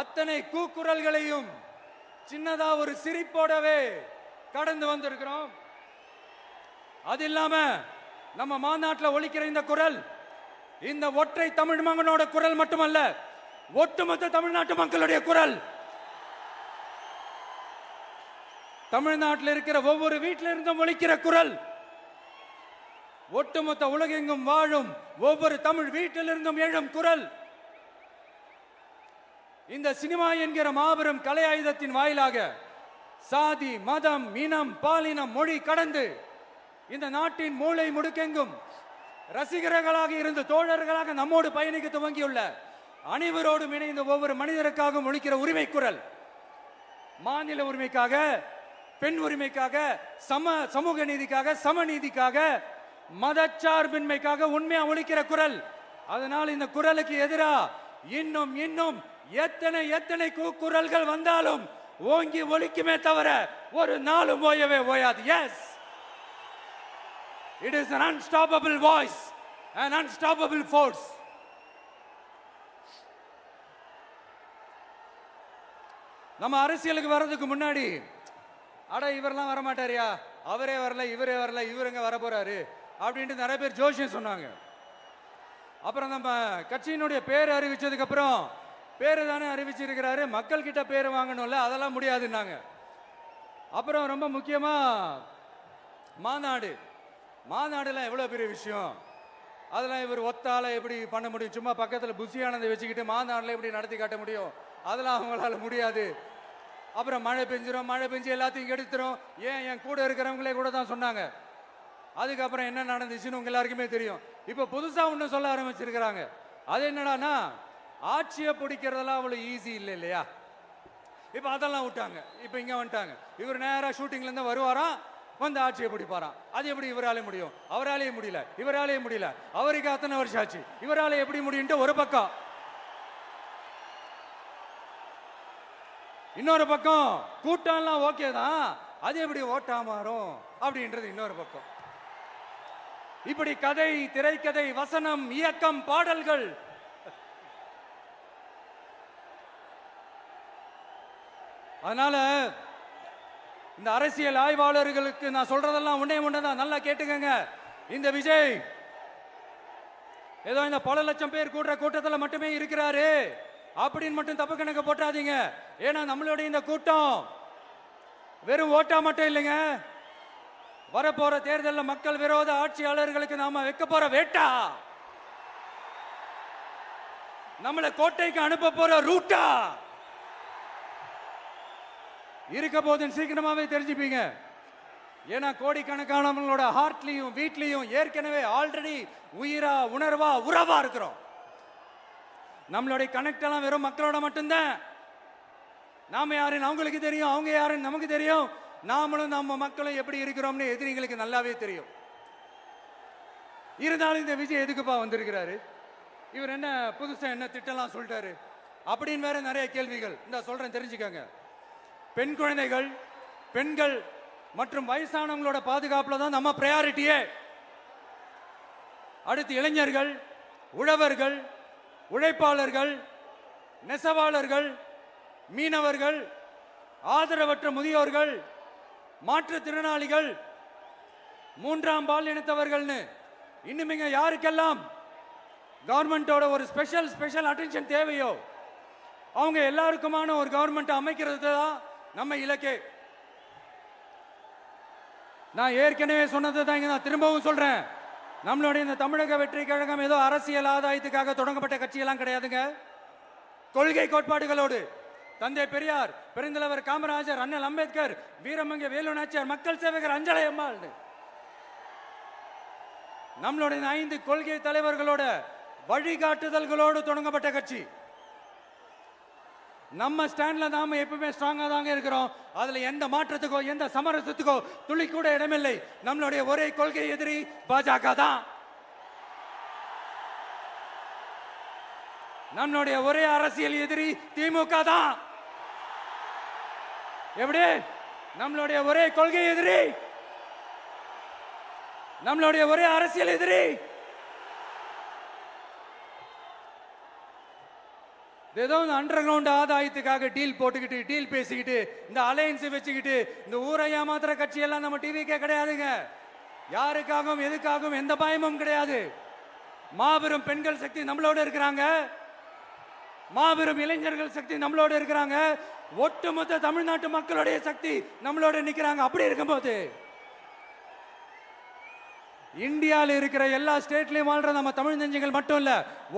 அத்தனை கூக்குரல்களையும் சின்னதா ஒரு சிரிப்போடவே கடந்து வந்திருக்கிறோம். அது இல்லாம நம்ம மாநாட்டில் ஒலிக்கிற இந்த குரல் இந்த ஒற்றை தமிழ் மகனோட குரல் மட்டுமல்ல, ஒட்டுமொத்த தமிழ்நாட்டு மக்களுடைய குரல். தமிழ்நாட்டில் இருக்கிற ஒவ்வொரு வீட்டில இருந்தும் ஒலிக்கிற குரல், ஒட்டுமொத்த உலகெங்கும் வாழும் ஒவ்வொரு தமிழ் வீட்டிலிருந்தும் எழும் குரல். இந்த சினிமா என்கிற மாபெரும் கலை ஆயுதத்தின் வாயிலாக சாதி, மதம், இனம், பாலினம், மொழி கடந்து இந்த நாட்டின் மூளை முடுக்கெங்கும் ரசிகர்களாக இருந்து தோழர்களாக நம்மோடு பயணிக்க துவங்கியுள்ள அனைவரோடும் இணைந்த ஒவ்வொரு மனிதருக்காகவும் ஒலிக்கிற உரிமை குரல். மாநில உரிமைக்காக, பெண் உரிமைக்காக, சமூக நீதிக்காக, சமநீதிக்காக, மதச்சார்பின்மைக்காக உண்மையா ஒலிக்கிற குரல். அதனால் இந்த குரலுக்கு எதிரா இன்னும் இன்னும் எத்தனை குரல்கள் வந்தாலும் ஓங்கி ஒலிக்குமே தவிர ஒரு நாளும் ஓயவே ஓயாது. Yes, it is an unstoppable voice, an unstoppable force. நம்ம அரசியலுக்கு வர்றதுக்கு முன்னாடி அட இவரெல்லாம் வரமாட்டாரியா, அவரே வரல, இவரே வரல, இவருங்க வர போறாரு அப்படின்ட்டு நிறைய பேர் ஜோஷியம் சொன்னாங்க. அப்புறம் நம்ம கட்சியினுடைய பேர் அறிவிச்சதுக்கு அப்புறம் பேரு தானே அறிவிச்சிருக்கிறாரு, மக்கள் கிட்ட பேர் வாங்கணும்ல, அதெல்லாம் முடியாதுன்னாங்க. அப்புறம் ரொம்ப முக்கியமா மாநாடுலாம் எவ்வளவு பெரிய விஷயம், அதெல்லாம் இவர் ஒத்தால எப்படி பண்ண முடியும், சும்மா பக்கத்தில் புசியானதை வச்சுக்கிட்டு மாநாடுல எப்படி நடத்தி காட்ட முடியும், அதெல்லாம் அவங்களால முடியாது. அப்புறம் மழை பெஞ்சு எல்லாத்தையும் கெடுத்துரும். ஏன் என் கூட இருக்கிறவங்களே கூட தான் சொன்னாங்க. அதுக்கப்புறம் என்ன நடந்துச்சுன்னு உங்க எல்லாருக்குமே தெரியும். இப்ப புதுசா ஒண்ணு சொல்ல ஆரம்பிச்சிருக்கிறாங்க. அது என்னடானா, ஆட்சியை பிடிக்கிறதெல்லாம் அவ்வளவு ஈஸி இல்லை இல்லையா. இப்ப அதெல்லாம் விட்டாங்க, இப்ப இங்க வந்துட்டாங்க. இவர் நேரா ஷூட்டிங்ல இருந்து வருவாராம், வந்து ஆட்சியை பிடிப்பாராம். அது எப்படி இவராலே முடியும், அவராலே முடியல, இவராலே முடியல, அவருக்கு அத்தனை வருஷம் ஆச்சு, இவராலே எப்படி முடியும்ட்டு ஒரு பக்கம். இன்னொரு பக்கம் கூட்டம்லாம் ஓகே தான், அது எப்படி ஓட்டா மாறும் அப்படின்றது இன்னொரு பக்கம். இப்படி கதை, திரைக்கதை, வசனம், இயக்கம், பாடல்கள், அதனால இந்த அரசியல் ஆய்வாளர்களுக்கு நான் சொல்றதெல்லாம் ஒன்னேதான், நல்லா கேட்டுக்கங்க. இந்த விஜய் ஏதோ இந்த பல லட்சம் பேர் கூடுற கூட்டத்தில் மட்டுமே இருக்கிறாரு அப்படின்னு மட்டும் தப்பு கணக்கு போட்டாதீங்க. ஏன்னா நம்மளுடைய இந்த கூட்டம் வெறும் ஓட்டா மட்டும் இல்லைங்க, வரப்போற தேர்தலில் மக்கள் விரோத ஆட்சியாளர்களுக்கு நாம வைக்க போற வேட்டா, நம்மளை கோட்டைக்கு அனுப்ப போற ரூட்டா இருக்க போதுன்னு சீக்கிரமாவே தெரிஞ்சுப்பீங்க. ஏன்னா கோடிக்கணக்கானவங்களோட ஹார்ட்லயும் வீட்லயும் ஏற்கனவே ஆல்ரெடி உயிரா, உணர்வா, உறவா இருக்கிறோம். நம்மளுடைய கனெக்ட் எல்லாம் வெறும் மக்களோட மட்டும்தான். நாம யாருன்னு அவங்களுக்கு தெரியும், அவங்க யாருன்னு நமக்கு தெரியும். நாமளும் நம்ம மக்களும் எப்படி இருக்கிறோம்னு எதிரிகளுக்கு நல்லாவே தெரியும். இருந்தாலும் இந்த விஜய் எதுக்குப்பா வந்திருக்கிறாரு, இவர் என்ன புதுசா என்ன திட்டம்லாம் சொல்லிட்டாரு அப்படின்னு வேற நிறைய கேள்விகள். இந்த சொல்றேன் தெரிஞ்சுக்கங்க. பெண் குழந்தைகள், பெண்கள் மற்றும் வயசானவங்களோட பாதுகாப்புல தான் நம்ம பிரையாரிட்டியே. அடுத்து இளைஞர்கள், உழவர்கள், உழைப்பாளர்கள், நெசவாளர்கள், மீனவர்கள், ஆதரவற்ற முதியோர்கள், மாற்றுத்திறனாளிகள், மூன்றாம் பால் இனத்தவர்கள்னு இன்னும் யாருக்கெல்லாம் கவர்மெண்டோட ஒரு ஸ்பெஷல் அட்டென்ஷன் தேவையோ அவங்க எல்லாருக்குமான ஒரு கவர்மெண்ட் அமைக்கிறது தான் நம்ம இலக்கே. நான் ஏற்கனவே சொன்னதை தான் இங்க நான் திரும்பவும் சொல்றேன். நம்மளுடைய இந்த தமிழக வெற்றி கழகம் ஏதோ அரசியல் ஆதாயத்துக்காக தொடங்கப்பட்ட கட்சியெல்லாம் கிடையாதுங்க. கொள்கை கோட்பாடுகளோடு தந்தை பெரியார், பெருந்தலைவர் காமராஜர், அண்ணல் அம்பேத்கர், வீரமங்க வேலு நாச்சியார், மக்கள் சேவகர் அஞ்சலை அம்மாள். நம்மளுடைய 5 கொள்கை தலைவர்களோட வழிகாட்டுதல்களோடு தொடங்கப்பட்ட கட்சி. நம்ம ஸ்டாண்ட்ல நாம எப்பவுமே ஸ்ட்ராங்கா தாங்க இருக்கிறோம். அதுல எந்த மாற்றத்துக்கோ எந்த சமரசத்துக்கோ துளி கூட இடமில்லை. நம்மளுடைய ஒரே கொள்கை எதிரி பாஜக தான். நம்மளுடைய ஒரே அரசியல் எதிரி திமுக தான். எப்படி? நம்மளுடைய ஒரே கொள்கை எதிரி, நம்மளுடைய ஒரே அரசியல் எதிரி ஏதோ இந்த அண்டர் கிரவுண்ட் ஆதாயத்துக்காக டீல் போட்டுக்கிட்டு டீல் பேசிக்கிட்டு இந்த அலையன்ஸ் வச்சுக்கிட்டு இந்த ஊரை ஏமாத்துற கட்சி எல்லாம் நம்ம டிவிக்கே கிடையாதுங்க. யாருக்காகவும் எதுக்காகவும் எந்த பயமும் கிடையாது. மாபெரும் பெண்கள் சக்தி நம்மளோட இருக்கிறாங்க. மாபெரும் இளைஞர்கள் சக்தி நம்மளோட இருக்கிறாங்க. ஒட்டுமொத்த தமிழ்நாட்டு மக்களுடைய சக்தி நம்மளோட நிக்கிறாங்க. அப்படி இருக்கும்போது இந்தியாவில் இருக்கிற எல்லா ஸ்டேட்லயும் வாழ்ற நம்ம தமிழ் நெஞ்சங்கள் மட்டும் இல்ல,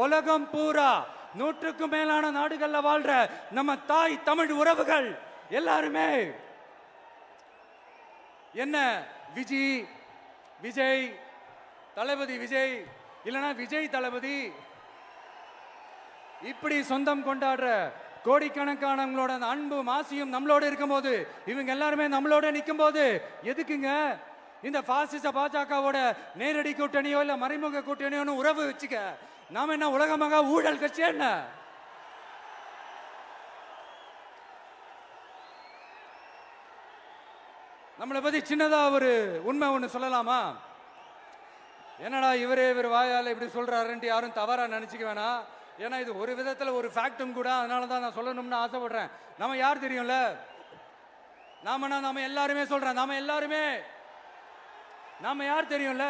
உலகம் பூரா 100க்கும் மேலான நாடுகள்ல வாழ்ற நம்ம தாய் தமிழ் உறவுகள் எல்லாருமே என்ன விஜய் தளபதி விஜய் இல்லனா விஜய் தளபதி இப்படி சொந்தம் கொண்டாடுற கோடிக்கணக்கானவங்களோட அந்த அன்பு மாசியும் நம்மளோட இருக்கும்போது, இவங்க எல்லாருமே நம்மளோட நிற்கும் போது எதுக்குங்க இந்த பாசிச பாஜகவோட நேரடி கூட்டணியோ இல்ல மறைமுக கூட்டணியோ உறவு வச்சுக்க? நாம என்ன உலகமாக ஊழல் கட்சி? என்ன நம்மளை பத்தி சின்னதா ஒரு உண்மை ஒண்ணு சொல்லலாமா? என்னடா இவர் வாயால இப்படி சொல்றாருன்ட்டு யாரும் தவறா நினைச்சுக்க வேணாம். ஏன்னா இது ஒரு விதத்துல ஒரு ஃபேக்டும் கூட. அதனாலதான் நான் சொல்லணும்னு ஆசைப்படுறேன். நம்ம யார் தெரியும்ல? நாம எல்லாருமே சொல்றேன். நாம யார் தெரியும்ல?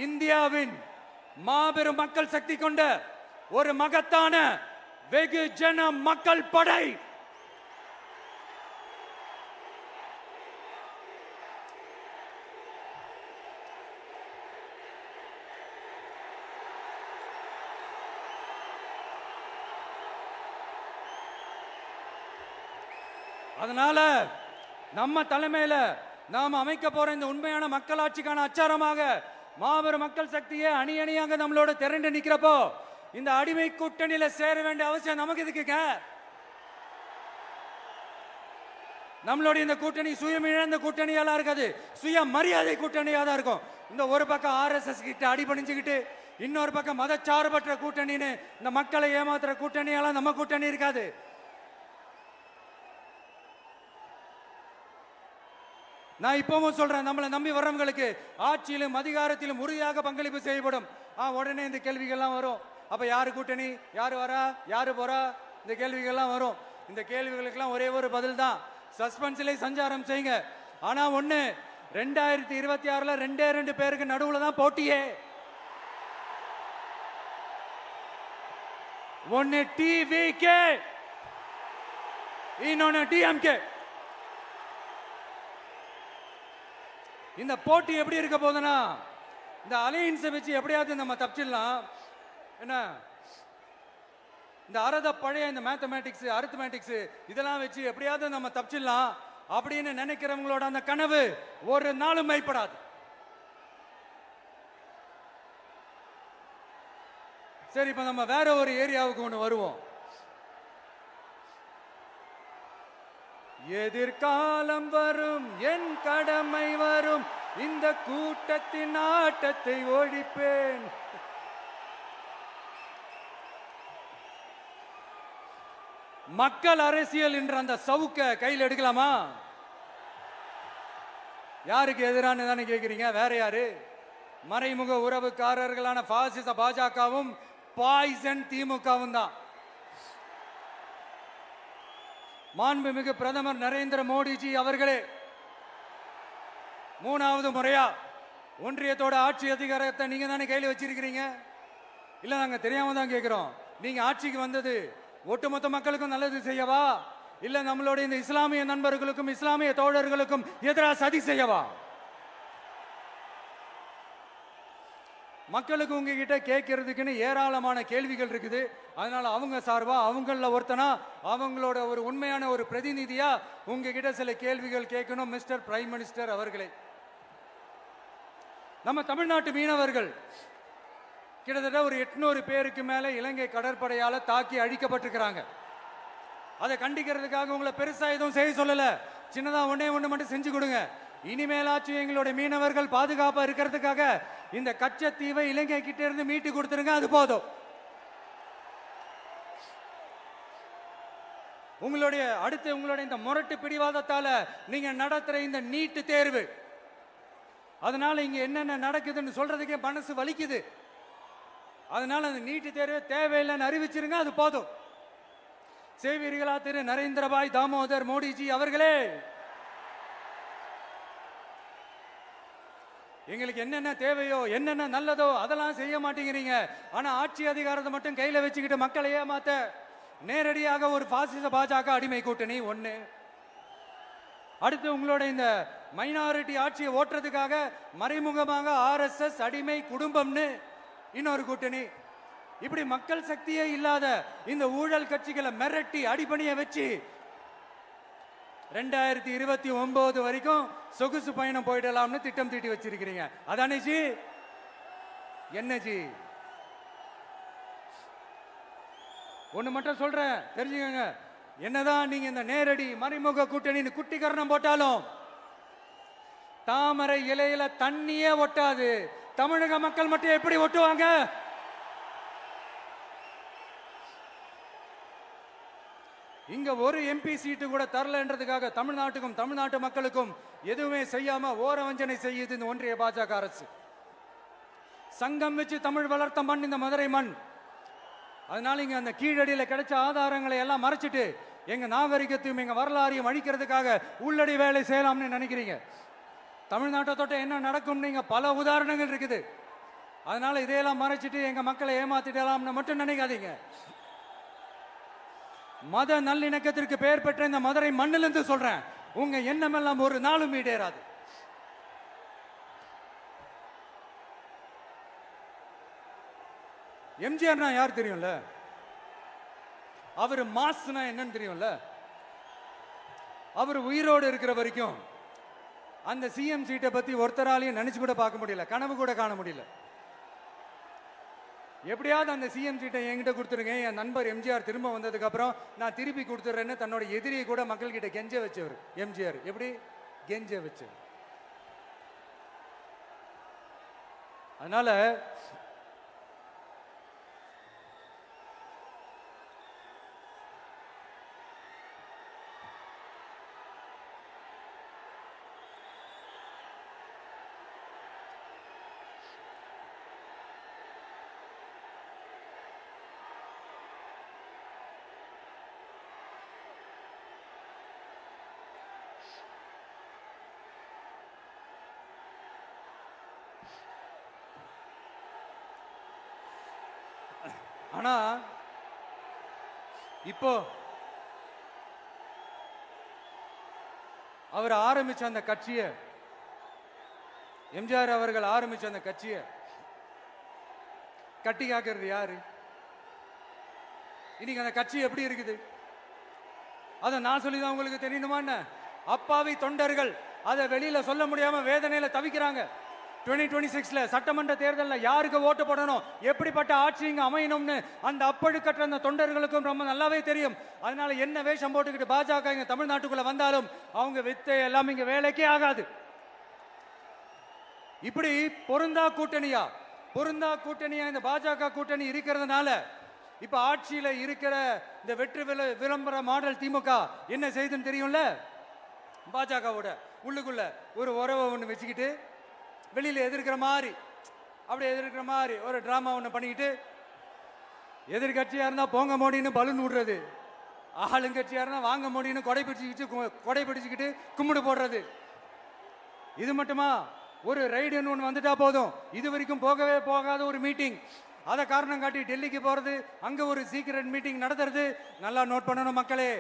இந்தியாவின் மாபெரும் மக்கள் சக்தி கொண்ட ஒரு மகத்தான வெகுஜன மக்கள் படை. அதனால நம்ம தலைமையில நாம் அமைக்க போற இந்த உண்மையான மக்களாட்சிக்கான அச்சாரமாக மாபெரும் மக்கள் சக்தியே அணி அணியாக நம்மளோட திரண்டு நிக்கிறப்போ இந்த அடிமை கூட்டணியில சேர வேண்டிய அவசியம் நமக்கு இருக்குங்க. நம்மளுடைய இந்த கூட்டணி சுயம் இழந்த கூட்டணியெல்லாம் இருக்காது, சுய மரியாதை கூட்டணியா தான் இருக்கும். இந்த ஒரு பக்கம் RSS கிட்ட அடிபணிஞ்சுக்கிட்டு, இன்னொரு பக்கம் மதச்சார்பற்ற கூட்டணின்னு இந்த மக்களை ஏமாத்துற கூட்டணியெல்லாம் நம்ம கூட்டணி இருக்காது. நான் இப்பவும் சொல்றேன், நம்மளை நம்பி வர்றவங்களுக்கு ஆட்சியிலும் அதிகாரத்திலும் உறுதியாக பங்களிப்பு செய்யப்படும். உடனே இந்த கேள்விகள்லாம் வரும். அப்ப யாரு கூட்டணி, யாரு வரா, யாரு போறா, இந்த கேள்விகள்லாம் வரும். இந்த கேள்விகளுக்கெல்லாம் ஒரே ஒரு பதில் தான், சஸ்பென்ஸ்ல சஞ்சாரம் செய்யுங்க. ஆனா ஒண்ணு, 2026ல 2 பேருக்கு நடுவுல தான் போட்டியே. ஒன்னு டிவிகே, இன்னொன்னு டிஎம்கே. இந்த போட்டி எப்படி இருக்க போதுன்னா, இந்த அலையன்ஸை வச்சு எப்படியாவது நம்ம தப்பிச்சிடலாம். என்ன இந்த பழைய இந்த மேத்தமேட்டிக்ஸ் அரித்மேட்டிக்ஸ் இதெல்லாம் வச்சு எப்படியாவது நம்ம தப்பிச்சிடலாம் அப்படின்னு நினைக்கிறவங்களோட அந்த கனவு ஒரு நாளும் மைப்படாது. சரி, இப்ப நம்ம வேற ஒரு ஏரியாவுக்கு ஒண்ணு வருவோம். எதிர்காலம் வரும், என் கடமை வரும், இந்த கூட்டத்தின் ஆட்டத்தை ஒழிப்பேன். மக்கள் அரசியல் என்ற அந்த சவுக்க கையில் எடுக்கலாமா? யாருக்கு எதிரான தானே கேட்கிறீங்க? வேற யாரு? மறைமுக உறவுக்காரர்களான பாசிச பாஜகவும் பாய்சன் திமுகவும் தான். மாண்புமிகு பிரதமர் நரேந்திர மோடிஜி அவர்களே 3வது முறையா ஒன்றியத்தோட ஆட்சி அதிகாரத்தை நீங்க தானே கையில் வச்சிருக்கிறீங்க. இல்ல, நாங்க தெரியாம தான் கேட்கிறோம். நீங்க ஆட்சிக்கு வந்தது ஒட்டுமொத்த மக்களுக்கும் நல்லது செய்யவா, இல்ல நம்மளோட இந்த இஸ்லாமிய நண்பர்களுக்கும் இஸ்லாமிய தோழர்களுக்கும் எதிராக சதி செய்யவா? மக்களுக்கு உங்ககிட்ட கேட்கறதுக்குன்னு ஏராளமான கேள்விகள் இருக்குது. அதனால அவங்க சார்பா அவங்கள ஒருத்தனா அவங்களோட ஒரு உண்மையான ஒரு பிரதிநிதியா உங்ககிட்ட சில கேள்விகள் கேட்கணும். மிஸ்டர் பிரைம் மினிஸ்டர் அவர்களே, நம்ம தமிழ்நாட்டு மீனவர்கள் கிட்டத்தட்ட ஒரு 800 பேருக்கு மேல இலங்கை கடற்படையால தாக்கி அழிக்கப்பட்டிருக்கிறாங்க. அதை கண்டிக்கிறதுக்காக உங்களை பெருசா எதுவும் செய்ய சொல்லல, சின்னதா ஒண்ணே ஒண்ணு மட்டும் செஞ்சு கொடுங்க. இனிமேலாச்சும் எங்களுடைய மீனவர்கள் பாதுகாப்பா இருக்கிறதுக்காக இந்த கச்சத்தீவை இலங்கை கிட்ட இருந்து மீட்டு கொடுத்துருங்க, அது போதும். உங்களுடைய இந்த முரட்டு பிடிவாதத்தால நீங்க நடத்துற இந்த நீட்டு தேர்வு, அதனால இங்க என்னென்ன நடக்குதுன்னு சொல்றதுக்கே மனசு வலிக்குது. அதனால அந்த நீட்டு தேர்வு தேவையில்லைன்னு அறிவிச்சிருங்க, அது போதும். செய்வீர்களா திரு நரேந்திரபாய் தாமோதர் மோடிஜி அவர்களே? எங்களுக்கு என்னென்ன தேவையோ என்னென்ன நல்லதோ அதெல்லாம் செய்ய மாட்டேங்கிறீங்க. ஆனா ஆட்சி அதிகாரத்தை மட்டும் கையில வச்சுக்கிட்டு மக்களை ஏமாத்த நேரடியாக ஒரு பாசிச பாஜக அடிமை கூட்டணி ஒண்ணு. அடுத்து உங்களோட இந்த மைனாரிட்டி ஆட்சியை ஓட்டுறதுக்காக மறைமுகமாக RSS அடிமை குடும்பம்னு இன்னொரு கூட்டணி. இப்படி மக்கள் சக்தியே இல்லாத இந்த ஊழல் கட்சிகளை மிரட்டி அடிபணிய வச்சு 2029 வரைக்கும் சொகுசு பயணம் போயிடலாம்னு திட்டம் தீட்டி வச்சிருக்கிறீங்க. அதானே ஜி? என்ன ஜி? ஒண்ணு மட்டும் சொல்றேன், தெரிஞ்சுக்கங்க. என்னதான் நீங்க இந்த நேரடி மறைமுக கூட்டணி குட்டிகரணம் போட்டாலும் தாமரை இலையில தண்ணியே ஒட்டாது. தமிழக மக்கள் மட்டும் எப்படி ஒட்டுவாங்க? இங்க ஒரு MP சீட்டு கூட தரலன்றதுக்காக தமிழ்நாட்டுக்கும் தமிழ்நாட்டு மக்களுக்கும் எதுவுமே செய்யாம ஓரவஞ்சனை செய்யுது இந்த ஒன்றிய பாஜக அரசு. சங்கம் வச்சு தமிழ் வளர்த்த மண் இந்த மதுரை மண். அதனால இங்க அந்த கீழடியில கிடைச்ச ஆதாரங்களை எல்லாம் மறைச்சிட்டு எங்க நாகரிகத்தையும் எங்க வரலாறையும் அழிக்கிறதுக்காக உள்ளடி வேலை செய்யலாம்னு நினைக்கிறீங்க. தமிழ்நாட்டை தொட்ட என்ன நடக்கும் நீங்க பல உதாரணங்கள் இருக்குது. அதனால இதையெல்லாம் மறைச்சிட்டு எங்க மக்களை ஏமாத்திடலாம்னு மட்டும் நினைக்காதீங்க. மத நல்லிணக்கத்திற்கு பெயர் பெற்ற இந்த மதுரை மண்ணிலிருந்து சொல்றேன், உங்க எண்ணம் எல்லாம் ஒரு நாளும் ஈடேறாது. எம்ஜிஆர்னா யார் தெரியும்ல? அவர் மாஸ்னா என்னன்னு தெரியும்ல? அவர் உயிரோடு இருக்கிற வரைக்கும் அந்த சிஎம் சீட்டை பத்தி ஒருத்தராலையும் நினைச்சு கூட பார்க்க முடியல, கனவு கூட காண முடியல. எப்படியாவது அந்த சிஎம் சீட்டை என்கிட்ட கொடுத்துருங்க, என் நண்பர் எம்ஜிஆர் திரும்ப வந்ததுக்கு அப்புறம் நான் திருப்பி கொடுத்துட்றேன்னு தன்னோட எதிரியை கூட மக்கள் கிட்ட கெஞ்ச வச்சவர் எம்ஜிஆர். எப்படி கெஞ்ச வச்சவர்? அதனால ஆனா இப்போ அவர் ஆரம்பிச்ச அந்த கட்சியை, எம்ஜிஆர் அவர்கள் ஆரம்பிச்ச அந்த கட்சியை கட்டி காக்கிறது யாரு? இன்னைக்கு அந்த கட்சி எப்படி இருக்குது? அதை நான் சொல்லிதான் உங்களுக்கு தெரியணுமா என்ன? அப்பாவி தொண்டர்கள் அதை வெளியில சொல்ல முடியாம வேதனையில தவிக்கிறாங்க. 2026 சட்டமன்ற தேர்தலில் யாருக்கு ஓட்டு போடணும், எப்படிப்பட்ட ஆட்சி இங்க அமையணும்னு அந்த அப்பழுக்கற்ற அந்த தொண்டர்களுக்கும் ரொம்ப நல்லாவே தெரியும். அதனால என்ன வேஷம் போட்டுக்கிட்டு பாஜக இங்க தமிழ்நாட்டுக்குள்ள வந்தாலும் அவங்க வித்தை எல்லாம் இங்க வேலைக்கே ஆகாது. இப்படி பொருந்தா கூட்டணியா இந்த பாஜக கூட்டணி இருக்கிறதுனால இப்ப ஆட்சியில இருக்கிற இந்த வெற்றி விளம்பர மாடல் திமுக என்ன செய்யுதுன்னு தெரியும்ல? பாஜகவோட உள்ளுக்குள்ள ஒரு உறவை ஒண்ணு வச்சுக்கிட்டு வெளியில எதிர்க்கிற மாதிரி ஒரு டிராமா ஒண்ணு பண்ணிக்கிட்டு, எதிர்கட்சியா இருந்தா போங்க மோடின்னு பலூன் விடுறது, ஆளுங்கட்சியா இருந்தா வாங்க மோடின்னு கொடை பிடிச்சுக்கிட்டு கும்பிடு போடுறது. இது மட்டுமா? ஒரு ரைடுன்னு ஒன்று வந்துட்டா போதும், இது வரைக்கும் போகவே போகாத ஒரு மீட்டிங், அதை காரணம் காட்டி டெல்லிக்கு போறது, அங்க ஒரு சீக்ரெட் மீட்டிங் நடத்துறது. நல்லா நோட் பண்ணணும் மக்களே,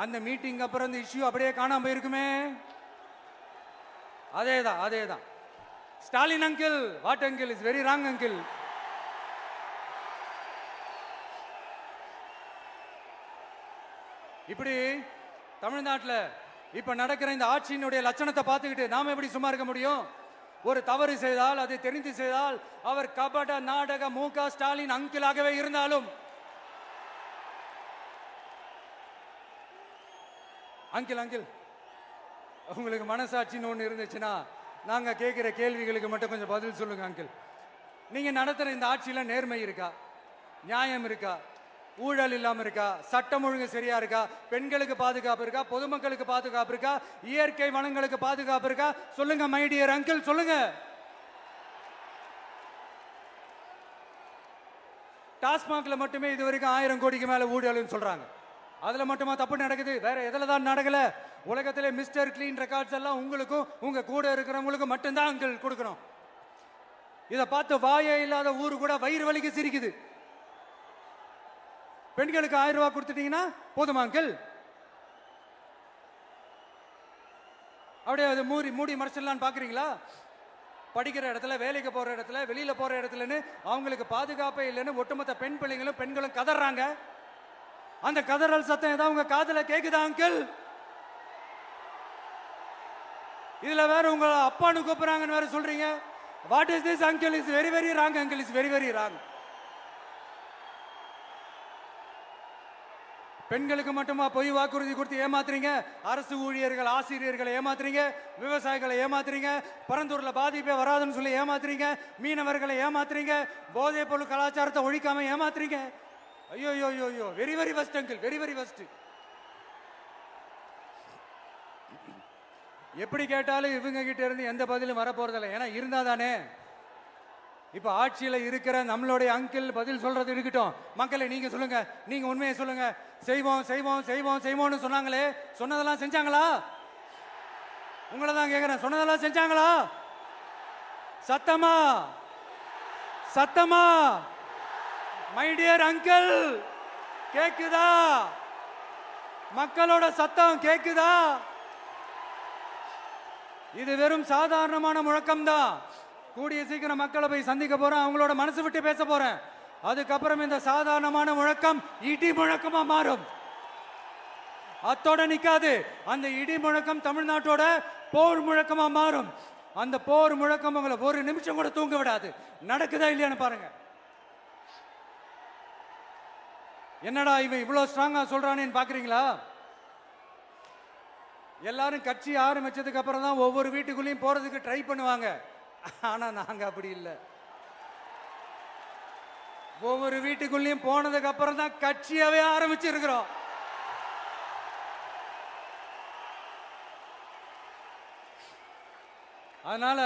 அந்த மீட்டிங் அப்புறம் இந்த இஷ்யூ அப்படியே காணாம போயிருக்குமே. அதேதான் Stalin uncle, what uncle, is very wrong uncle. இப்படி தமிழ்நாட்டில் இப்ப நடக்கிற இந்த ஆட்சியினுடைய லட்சணத்தை பார்த்துக்கிட்டு நாம எப்படி சும்மா இருக்க முடியும்? ஒரு தவறு செய்தால், அதை தெரிந்து செய்தால், அவர் கபட நாடக மு.க. ஸ்டாலின் அங்கிளாகவே இருந்தாலும், அங்கிள் அங்கிள் உங்களுக்கு மனசாட்சின்னு ஒன்று இருந்துச்சுன்னா நாங்க கேட்கிற கேள்விகளுக்கு மட்டும் கொஞ்சம் பதில் சொல்லுங்க அங்கிள். நீங்க நடத்துற இந்த ஆட்சியில நேர்மை இருக்கா, நியாயம் இருக்கா, ஊழல் இல்லாம இருக்கா, சட்டம் ஒழுங்கு சரியா இருக்கா, பெண்களுக்கு பாதுகாப்பு இருக்கா, பொதுமக்களுக்கு பாதுகாப்பு இருக்கா, இயற்கை வளங்களுக்கு பாதுகாப்பு இருக்கா? சொல்லுங்க மை டியர் அங்கிள், சொல்லுங்க. டாஸ்மாக்ல மட்டுமே இது வரைக்கும் 1000 கோடிக்கு மேல ஊழல்னு சொல்றாங்க. அதுல மட்டுமா தப்பு நடக்குது? வேற எதுல தான் நடக்கல? உலகத்திலே மிஸ்டர் கிளீன் ரெக்கார்ட்ஸ் எல்லாம் உங்களுக்கும் உங்க கூட இருக்கிறவங்களுக்கும் மட்டும்தான் அங்கிள் கொடுக்கணும். இதை பார்த்து வாயே இல்லாத ஊரு கூட வயிறு வலிக்கு சிரிக்குது. பெண்களுக்கு 1000 ரூபாய் கொடுத்துட்டீங்கன்னா போதுமா அங்கிள்? அப்படியே அது மூடி மறைச்சிடலான்னு பாக்குறீங்களா? படிக்கிற இடத்துல, வேலைக்கு போற இடத்துல, வெளியில போற இடத்துலன்னு அவங்களுக்கு பாதுகாப்பே இல்லைன்னு ஒட்டுமொத்த பெண் பிள்ளைங்களும் பெண்களும் கதறாங்க. அந்த கதறல் சத்தம் ஏதாவது உங்க காதுல கேக்குதா அங்கிள்? இதுல வேற உங்க அப்பான்னு கூப்பிடுறாங்கன்னு வேற சொல்றீங்க. What is this uncle? Is very very wrong uncle, is very very wrong. பெண்களுக்கு மட்டுமா பொய் வாக்குறுதி கொடுத்து ஏமாத்துறீங்க? அரசு ஊழியர்கள், ஆசிரியர்களை ஏமாத்துறீங்க, விவசாயிகளை ஏமாத்துறீங்க, பரந்தூர்ல பாதிப்பே வராதுன்னு சொல்லி ஏமாத்துறீங்க, மீனவர்களை ஏமாத்துறீங்க, போதைப் பொருள் கலாச்சாரத்தை ஒழிக்காம ஏமாத்துறீங்க. ஐயோ ஐயோ ஐயோ, very very first uncle, very very first. எப்படி கேட்டாலும் இவங்க கிட்ட இருந்து எந்த பதிலும் வரப்போறதில்லை. ஏன்னா இருந்தா தானே. இப்ப ஆட்சியில இருக்கிற நம்மளுடைய அங்கிள் பதில் சொல்றது இருக்கட்டும். மக்களை நீங்க சொல்லுங்க, நீங்க உண்மையை சொல்லுங்க. செய்வோம் செய்வோம் செய்வோம் செய்வோம்னு சொன்னாங்களே, சொன்னதெல்லாம் செஞ்சாங்களா? உங்களை தான் கேக்குறேன், சொன்னதெல்லாம் செஞ்சாங்களா? சத்தமா சத்தமா மை டியர் அங்கிள், கேக்குதா? மக்களோட சத்தம் கேக்குதா? இது வெறும் சாதாரணமான முழக்கம் தான். கூடிய சீக்கிரம் மக்களை போய் சந்திக்க போறேன், அவங்களோட மனசு விட்டு பேச போறேன். அதுக்கப்புறம் இந்த சாதாரணமான முழக்கம் இடி முழக்கமா மாறும். அத்தோட நிக்காது. அந்த இடி முழக்கம் தமிழ்நாட்டோட போர் முழக்கமா மாறும். அந்த போர் முழக்கம் உங்களை ஒரு நிமிஷம் கூட தூங்க விடாது. நடக்குதா இல்லையான்னு பாருங்க. என்னடா இவன் இவ்வளவு ஸ்ட்ராங்கா சொல்றானேன்னு பாக்குறீங்களா? எல்லாரும் கட்சி ஆரம்பிச்சதுக்கு அப்புறம் தான் ஒவ்வொரு வீட்டுக்குள்ளேயும் போறதுக்கு ட்ரை பண்ணுவாங்க. ஆனா நாங்க அப்படி இல்லை. ஒவ்வொரு வீட்டுக்குள்ளேயும் போனதுக்கு அப்புறம் தான் கட்சியாவே ஆரம்பிச்சிருக்கிறோம். அதனால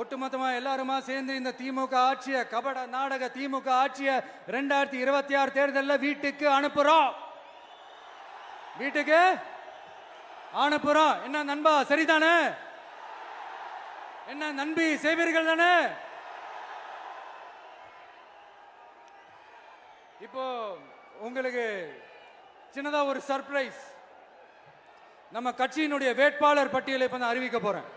ஒட்டுமொத்தமா எல்லாருமா சேர்ந்து இந்த திமுக ஆட்சிய, கபட நாடக திமுக ஆட்சிய 2026 தேர்தலில் வீட்டுக்கு அனுப்புறோம். வீட்டுக்கு அனுப்புறோம். என்ன நண்பா, சரிதானே? என்ன நண்பி, செய்வீர்கள் தானே? இப்போ உங்களுக்கு சின்னதா ஒரு சர்ப்ரைஸ். நம்ம கட்சியினுடைய வேட்பாளர் பட்டியலை இப்ப நான் அறிவிக்க போறேன்.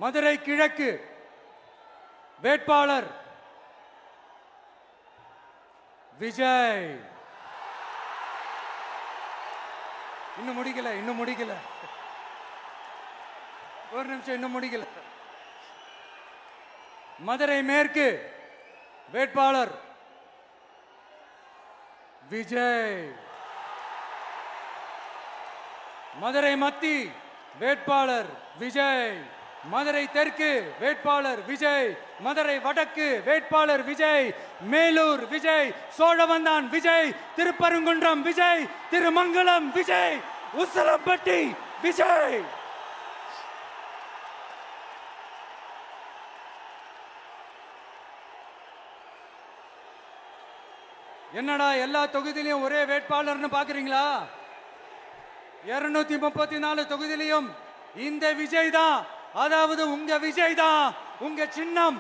மதுரை கிழக்கு வேட்பாளர் விஜய். இன்னும் முடிக்கல. ஒரு நிமிஷம், இன்னும் முடிக்கல. மதுரை மேற்கு வேட்பாளர் விஜய். மதுரை மத்தி வேட்பாளர் விஜய். மதுரை தெற்கு வேட்பாளர் விஜய். மதுரை வடக்கு வேட்பாளர் விஜய். மேலூர் விஜய். சோழவந்தான் விஜய். திருப்பரங்குன்றம் விஜய். திருமங்கலம் விஜய். உசிலம்பட்டி விஜய். என்னடா எல்லா தொகுதியிலையும் ஒரே வேட்பாளர்னு பாக்குறீங்களா? 234 தொகுதியிலையும் இந்த விஜய் தான். அதாவது உங்க விஜய் தான் உங்க சின்னம்.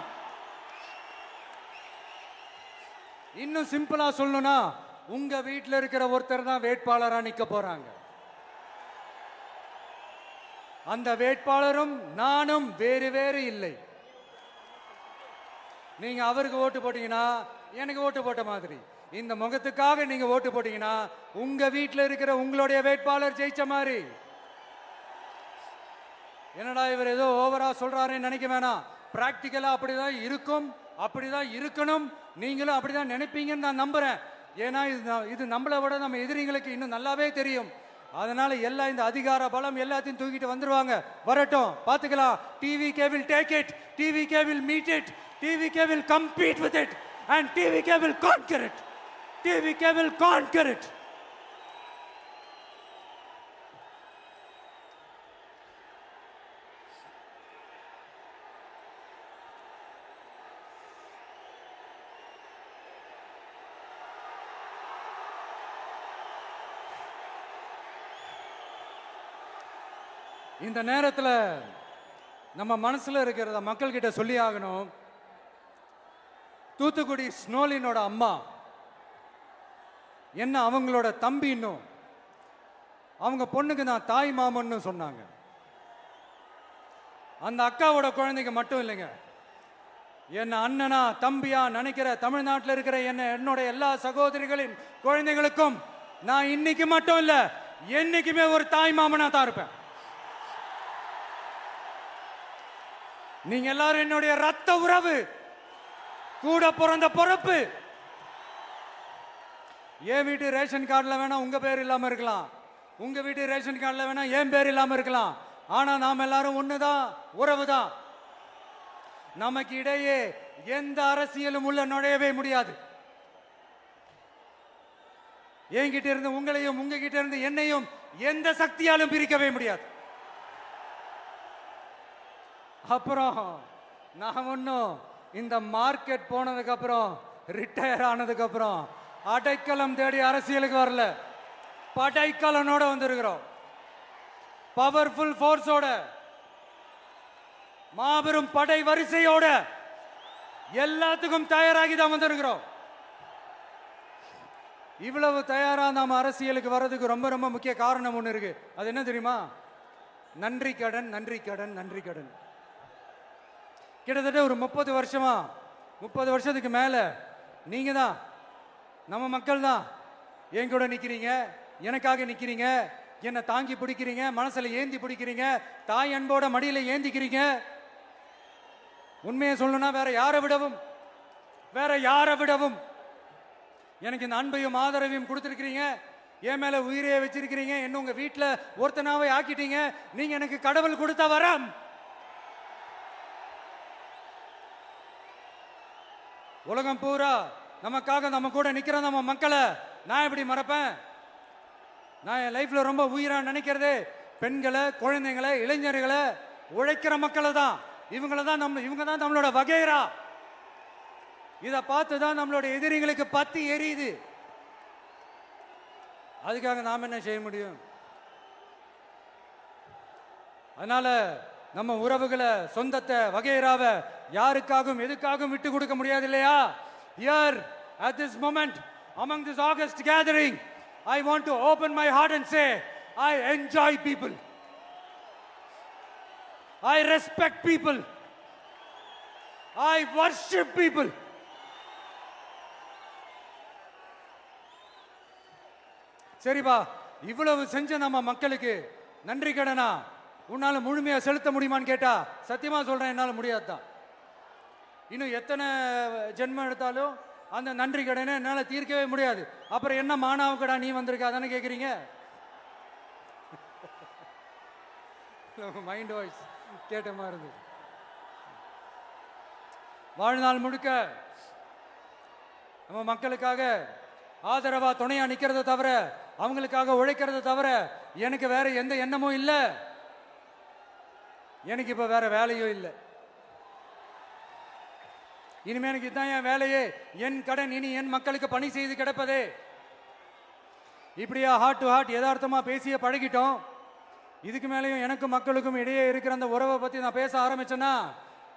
இன்னும் சிம்பிளா சொல்லணும்னா, உங்க வீட்டில் இருக்கிற ஒருத்தர் தான் வேட்பாளரா நிக்க போறாங்க. அந்த வேட்பாளரும் நானும் வேறு வேறு இல்லை. நீங்க அவருக்கு ஓட்டு போட்டீங்கன்னா எனக்கு ஓட்டு போட்ட மாதிரி, இந்த முகத்துக்காக நீங்க ஓட்டு போட்டீங்கன்னா உங்க வீட்டில் இருக்கிற உங்களுடைய வேட்பாளர் ஜெயிச்ச மாதிரி. என்னடா இவர் ஏதோ ஓவரா சொல்றாருன்னு நினைக்க வேணாம். பிராக்டிக்கலா அப்படிதான் இருக்கும், அப்படிதான் இருக்கணும். நீங்களும் அப்படிதான் நினைப்பீங்கன்னு நான் நம்புறேன். ஏன்னா இது நம்மளை விட நம்ம எதிரிங்களுக்கு இன்னும் நல்லாவே தெரியும். அதனால எல்லாம் இந்த அதிகார பலம் எல்லாத்தையும் தூக்கிட்டு வந்துருவாங்க. வரட்டும், பாத்துக்கலாம். TVK will take it, TVK will meet it, TVK will compete with it, and TVK will conquer it. TVK will conquer it. இந்த நேரத்தில் நம்ம மனசுல இருக்கிறத மக்கள் கிட்ட சொல்லி ஆகணும். தூத்துக்குடி ஸ்னோலினோட அம்மா என்ன அவங்களோட தம்பி, இன்னும் அவங்க பொண்ணுக்கு நான் தாய் மாமன்னு சொன்னாங்க. அந்த அக்காவோட குழந்தைக்கு மட்டும் இல்லைங்க, என்ன அண்ணனா தம்பியா நினைக்கிற தமிழ்நாட்டில் இருக்கிற என்னோட எல்லா சகோதரிகளின் குழந்தைகளுக்கும் நான் இன்னைக்கு மட்டும் இல்ல, என்னைக்குமே ஒரு தாய் மாமனா தான் இருப்பேன். நீங்க எல்லாரும் என்னுடைய ரத்த உறவு, கூட பிறந்த பொறுப்பு. என் வீட்டு ரேஷன் கார்டுல வேணா உங்க பேர் இல்லாம இருக்கலாம், உங்க வீட்டு ரேஷன் கார்டுல வேணா என் பேர் இல்லாம இருக்கலாம். ஆனா நாம் எல்லாரும் ஒண்ணுதான், உறவு தான். நமக்கு இடையே எந்த அரசியலும் உள்ள நுழையவே முடியாது. என்கிட்ட இருந்து உங்களையும் உங்ககிட்ட இருந்து என்னையும் எந்த சக்தியாலும் பிரிக்கவே முடியாது. அப்புறம் நான் ஒன்னும் இந்த மார்க்கெட் போனதுக்கு அப்புறம், ரிட்டையர் ஆனதுக்கு அப்புறம் அடைக்கலம் தேடி அரசியலுக்கு வரல, படைக்கலனோட வந்திருக்கிறோம். பவர்ஃபுல் போர்ஸோட, மாபெரும் படை வரிசையோட, எல்லாத்துக்கும் தயாராகி தான் வந்திருக்கிறோம். இவ்வளவு தயாரா நாம அரசியலுக்கு வர்றதுக்கு ரொம்ப ரொம்ப முக்கிய காரணம் ஒண்ணு இருக்கு. அது என்ன தெரியுமா? நன்றி கடன், நன்றி கடன், நன்றி கடன். கிட்டத்தட்ட ஒரு 30 வருஷமா, 30 வருஷத்துக்கு மேல நீங்க தான், நம்ம மக்கள் தான் என் கூட நிக்கிறீங்க, எனக்காக நிக்கிறீங்க, என்னை தாங்கி பிடிக்கிறீங்க, மனசுல ஏந்தி பிடிக்கிறீங்க, தாய் அன்போட மடியில ஏந்திக்கிறீங்க. உண்மையை சொல்லணும்னா வேற யாரை விடவும் எனக்கு இந்த அன்பையும் ஆதரவையும் கொடுத்துருக்கிறீங்க. என் மேல உயிரையே வச்சிருக்கிறீங்க. என்ன உங்க வீட்டுல ஒருத்தனாவே ஆக்கிட்டீங்க. நீங்க எனக்கு கடவுள் கொடுத்த வரம். உலகம் பூரா நமக்காக நம்ம கூட நிக்கிற நம்ம மக்களை நான் எப்படி மறப்பேன்? நான் என் லைஃப்ல ரொம்ப உயிரா நினைக்கிறதே பெண்களை, குழந்தைங்களை, இளைஞர்களை, உழைக்கிற மக்களை தான். இவங்க தான் நம்மளோட வகைரா. இதை பார்த்து தான் நம்மளோட எதிரிகளுக்கு பத்தி எரியுது. அதுக்காக நாம் என்ன செய்ய முடியும்? அதனால நம்ம உறவுகளை, சொந்தத்தை, வகைராவை யாருக்காகவும் எதுக்காகவும் விட்டு கொடுக்க முடியாது இல்லையா? Here at this moment among this August gathering, I want to open my heart and say I enjoy people, I respect people, I worship people. சரிப்பா, இவ்வளவு செஞ்ச நம்ம மக்களுக்கு நன்றி கடனா உன்னால முழுமையா செலுத்த முடியுமான்னு கேட்டா சத்தியமா சொல்றேன், என்னால முடியாதுதான். இன்னும் எத்தனை ஜென்மம் எடுத்தாலும் அந்த நன்றி கடனை என்னால தீர்க்கவே முடியாது. அப்புறம் என்ன மானாவுக்கடா நீ வந்திருக்க தானே கேக்குறீங்க? மைண்ட் வாய்ஸ் கேட்ட மாதிரி இருந்து. வாழ்நாள் முழுக்க நம்ம மக்களுக்காக ஆதரவா துணையா நிக்கிறத தவிர, அவங்களுக்காக உழைக்கிறத தவிர எனக்கு வேற எந்த எண்ணமும் இல்லை. எனக்கு இப்ப வேற வேலையும் இல்லை. இனிமே எனக்கு இதுதான் என் வேலையே, என் கடன். இனி என் மக்களுக்கு பணி செய்து கிடப்பதே. இப்படியா ஹார்ட் டு ஹார்ட் யதார்த்தமா பேசிய பழகிட்டோம். இதுக்கு மேலேயும் எனக்கும் மக்களுக்கும் இடையே இருக்கிற அந்த உறவை பத்தி நான் பேச ஆரம்பிச்சேன்னா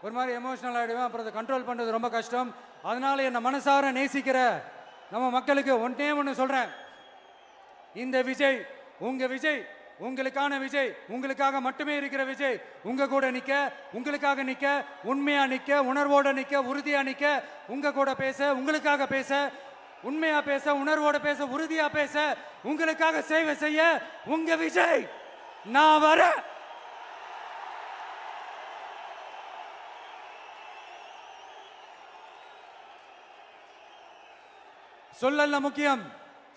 ஒரு மாதிரி எமோஷனல் ஆயிடுவேன். அப்புறம் அதை கண்ட்ரோல் பண்றது ரொம்ப கஷ்டம். அதனால என்னை மனசார நேசிக்கிற நம்ம மக்களுக்கு ஒன்னே ஒன்று சொல்றேன். இந்த விஜய், உங்க விஜய் உங்களுக்கான விஜய், உங்களுக்காக மட்டுமே இருக்கிற விஜய். உங்க கூட நிக்க, உங்களுக்காக நிக்க, உண்மையா நிக்க, உணர்வோட நிக்க, உறுதியா நிக்க, உங்க கூட பேச, உங்களுக்காக பேச, உண்மையா பேச, உணர்வோட பேச, உறுதியா பேச, உங்களுக்காக சேவை செய்ய உங்க விஜய் நான் வர. சொல்லல முக்கியம்,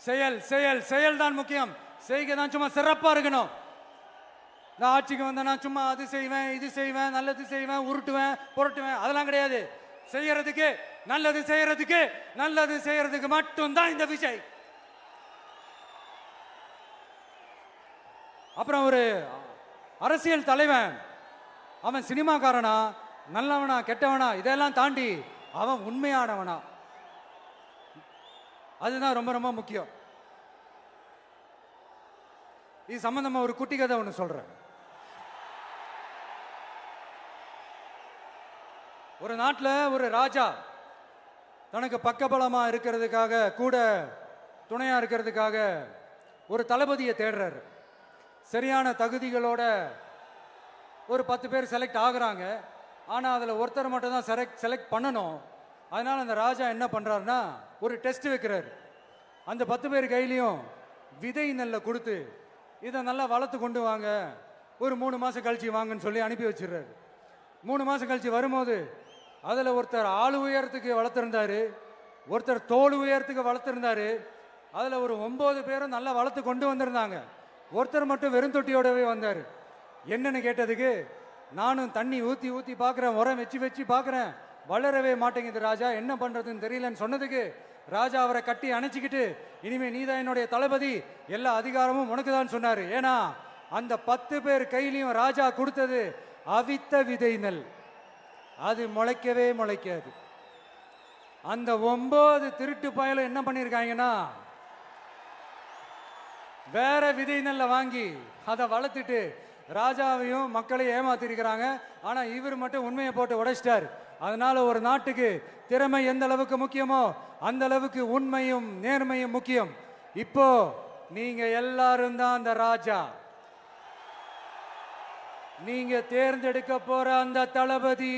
செயல் செயல் செயல் தான் முக்கியம். செய்கை தான் சும்மா சிறப்பா இருக்கணும். நான் ஆட்சிக்கு வந்தேன்னா சும்மா அது செய்வேன், இது செய்வேன், நல்லது செய்வேன், உருட்டுவேன், புரட்டுவேன், அதெல்லாம் கிடையாது. செய்யறதுக்கு, நல்லது செய்யறதுக்கு, நல்லது செய்யறதுக்கு மட்டும்தான் இந்த விஜய். அப்புறம் ஒரு அரசியல் தலைவன், அவன் சினிமாக்காரனா, நல்லவனா, கெட்டவனா, இதெல்லாம் தாண்டி அவன் உண்மையானவனா, அதுதான் ரொம்ப ரொம்ப முக்கியம். இது சம்பந்தமா ஒரு குட்டி கதை ஒன்று சொல்றேன். ஒரு நாட்டில் ஒரு ராஜா தனக்கு பக்கபலமா இருக்கிறதுக்காக, கூட துணையா இருக்கிறதுக்காக ஒரு தளபதியை தேடுறாரு. சரியான தகுதிகளோட ஒரு 10 பேர் செலக்ட் ஆகுறாங்க. ஆனால் அதில் ஒருத்தர் மட்டும் தான் செலக்ட் பண்ணணும். அதனால அந்த ராஜா என்ன பண்றாருன்னா ஒரு டெஸ்ட் வைக்கிறாரு. அந்த 10 பேர் கையிலையும் விதை நெல்லை கொடுத்து இதை நல்லா வளர்த்து கொண்டு வாங்க, ஒரு 3 மாசம் கழிச்சு வாங்கன்னு சொல்லி அனுப்பி வச்சிடுறாரு. 3 மாசம் கழிச்சு வரும்போது அதில் ஒருத்தர் ஆள் உயரத்துக்கு வளர்த்துருந்தாரு, ஒருத்தர் தோல் உயரத்துக்கு வளர்த்துருந்தாரு. அதில் ஒரு 9 பேரும் நல்லா வளர்த்து கொண்டு வந்திருந்தாங்க. ஒருத்தர் மட்டும் வெறும் தொட்டியோடவே வந்தார். என்னன்னு கேட்டதுக்கு, நானும் தண்ணி ஊற்றி ஊற்றி பார்க்குறேன், உரம் வச்சு வச்சு பார்க்குறேன், வளரவே மாட்டேங்குது ராஜா, என்ன பண்ணுறதுன்னு தெரியலன்னு சொன்னதுக்கு ராஜா அவரை கட்டி அணைச்சிக்கிட்டு, இனிமே நீதான் என்னுடைய தளபதி, எல்லா அதிகாரமும் உனக்கு தான் சொன்னார். ஏன்னா அந்த 10 பேர் கையிலையும் ராஜா கொடுத்தது அவித்த விதை நெல், அது முளைக்கவே முளைக்காது. அந்த 9 திருட்டு பயலும் என்ன பண்ணியிருக்காங்கன்னா வேற விதை நெல்ல வாங்கி அதை வளர்த்துட்டு ராஜாவையும் மக்களையும் ஏமாத்திருக்கிறாங்க. ஆனா இவர் மட்டும் உண்மையை போட்டு உடைச்சிட்டார். அதனால ஒரு நாட்டுக்கு திறமை எந்த அளவுக்கு முக்கியமோ அந்த அளவுக்கு உண்மையும் நேர்மையும் முக்கியம். இப்போ நீங்க எல்லாரும் தான் அந்த ராஜா. நீங்க தேர்ந்தெடுக்க போற அந்த தளபதி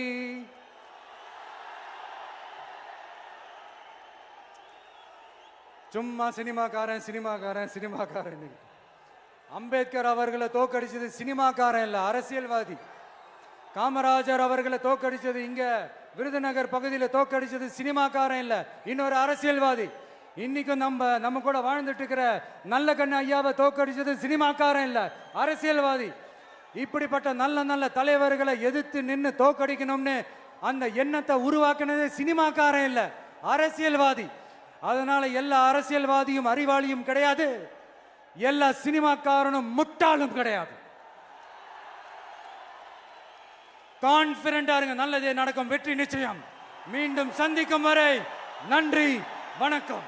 சும்மா சினிமாக்காரன் சினிமாக்காரன் சினிமாக்காரன். அம்பேத்கர் அவர்களை தோக்கடிச்சது சினிமாக்காரன் இல்ல, அரசியல்வாதி. காமராஜர் அவர்களை தோக்கடிச்சது, இங்க விருதுநகர் பகுதியில் தோக்கடிச்சது சினிமாக்காரன் இல்ல, இன்னொரு அரசியல்வாதி. இன்னைக்கும் நம்ம கூட வாழ்ந்துட்டு இருக்கிற நல்ல கண்ணு ஐயாவை தோக்கடிச்சது சினிமாக்காரன் இல்ல, அரசியல்வாதி. இப்படிப்பட்ட நல்ல நல்ல தலைவர்களை எதிர்த்து நின்று தோக்கடிக்கணும்னு அந்த எண்ணத்தை உருவாக்குனது சினிமாக்காரன் இல்ல, அரசியல்வாதி. அதனால எல்லா அரசியல்வாதியும் அறிவாளியும் கிடையாது, எல்லா சினிமாக்காரனும் முட்டாளும் கிடையாது. கான்பிடண்டா இருங்க, நல்லதே நடக்கும், வெற்றி நிச்சயம். மீண்டும் சந்திக்கும் வரை நன்றி, வணக்கம்.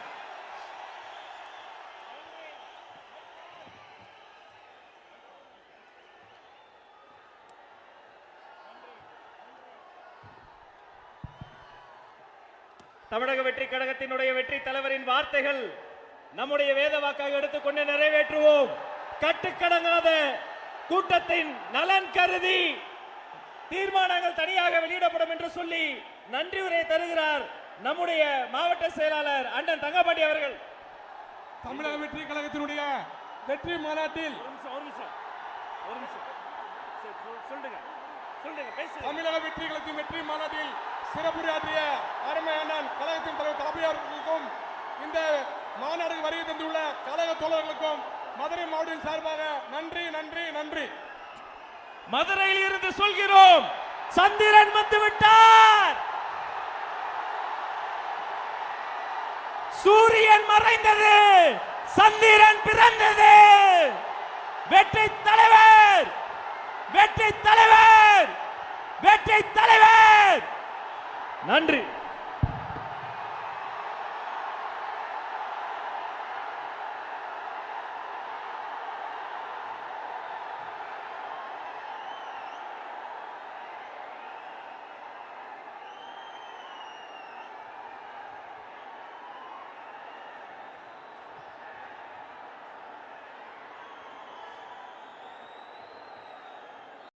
தமிழக வெற்றி கழகத்தினுடைய வெற்றி தலைவரின் வார்த்தைகள் நம்முடைய வேத வாக்காக எடுத்துக்கொண்டு நிறைவேற்றுவோம். கட்டுக்கடங்காத கூட்டத்தின் நலன் கருதி தீர்மானங்கள் தனியாக வெளியிடப்படும் என்று சொல்லி நன்றி உரை தருகிறார் நம்முடைய மாவட்ட செயலாளர் அண்ணன் தங்கப்பாண்டி அவர்கள். தமிழக வெற்றி கழகத்தினுடைய வெற்றி மாநாட்டில் தமிழக வெற்றி கழகத்தின் வெற்றி மாநாட்டில் சிறப்புரையாற்றிய அருமை அண்ணன் கழகத்தின் தலைவர் தளபதியார்களுக்கும் இந்த மாநாடுக்கு வருகை தந்துள்ள கழக தோழர்களுக்கும் மதுரை மாவட்டத்தின் சார்பாக நன்றி நன்றி நன்றி. மதுரையில் இருந்து சொல்கிறோம், சந்திரன் வந்து விட்டார், சூரியன் மறைந்தது, சந்திரன் பிறந்தது. வெற்றி தலைவர், வெற்றி தலைவர், வெற்றி தலைவர். நன்றி.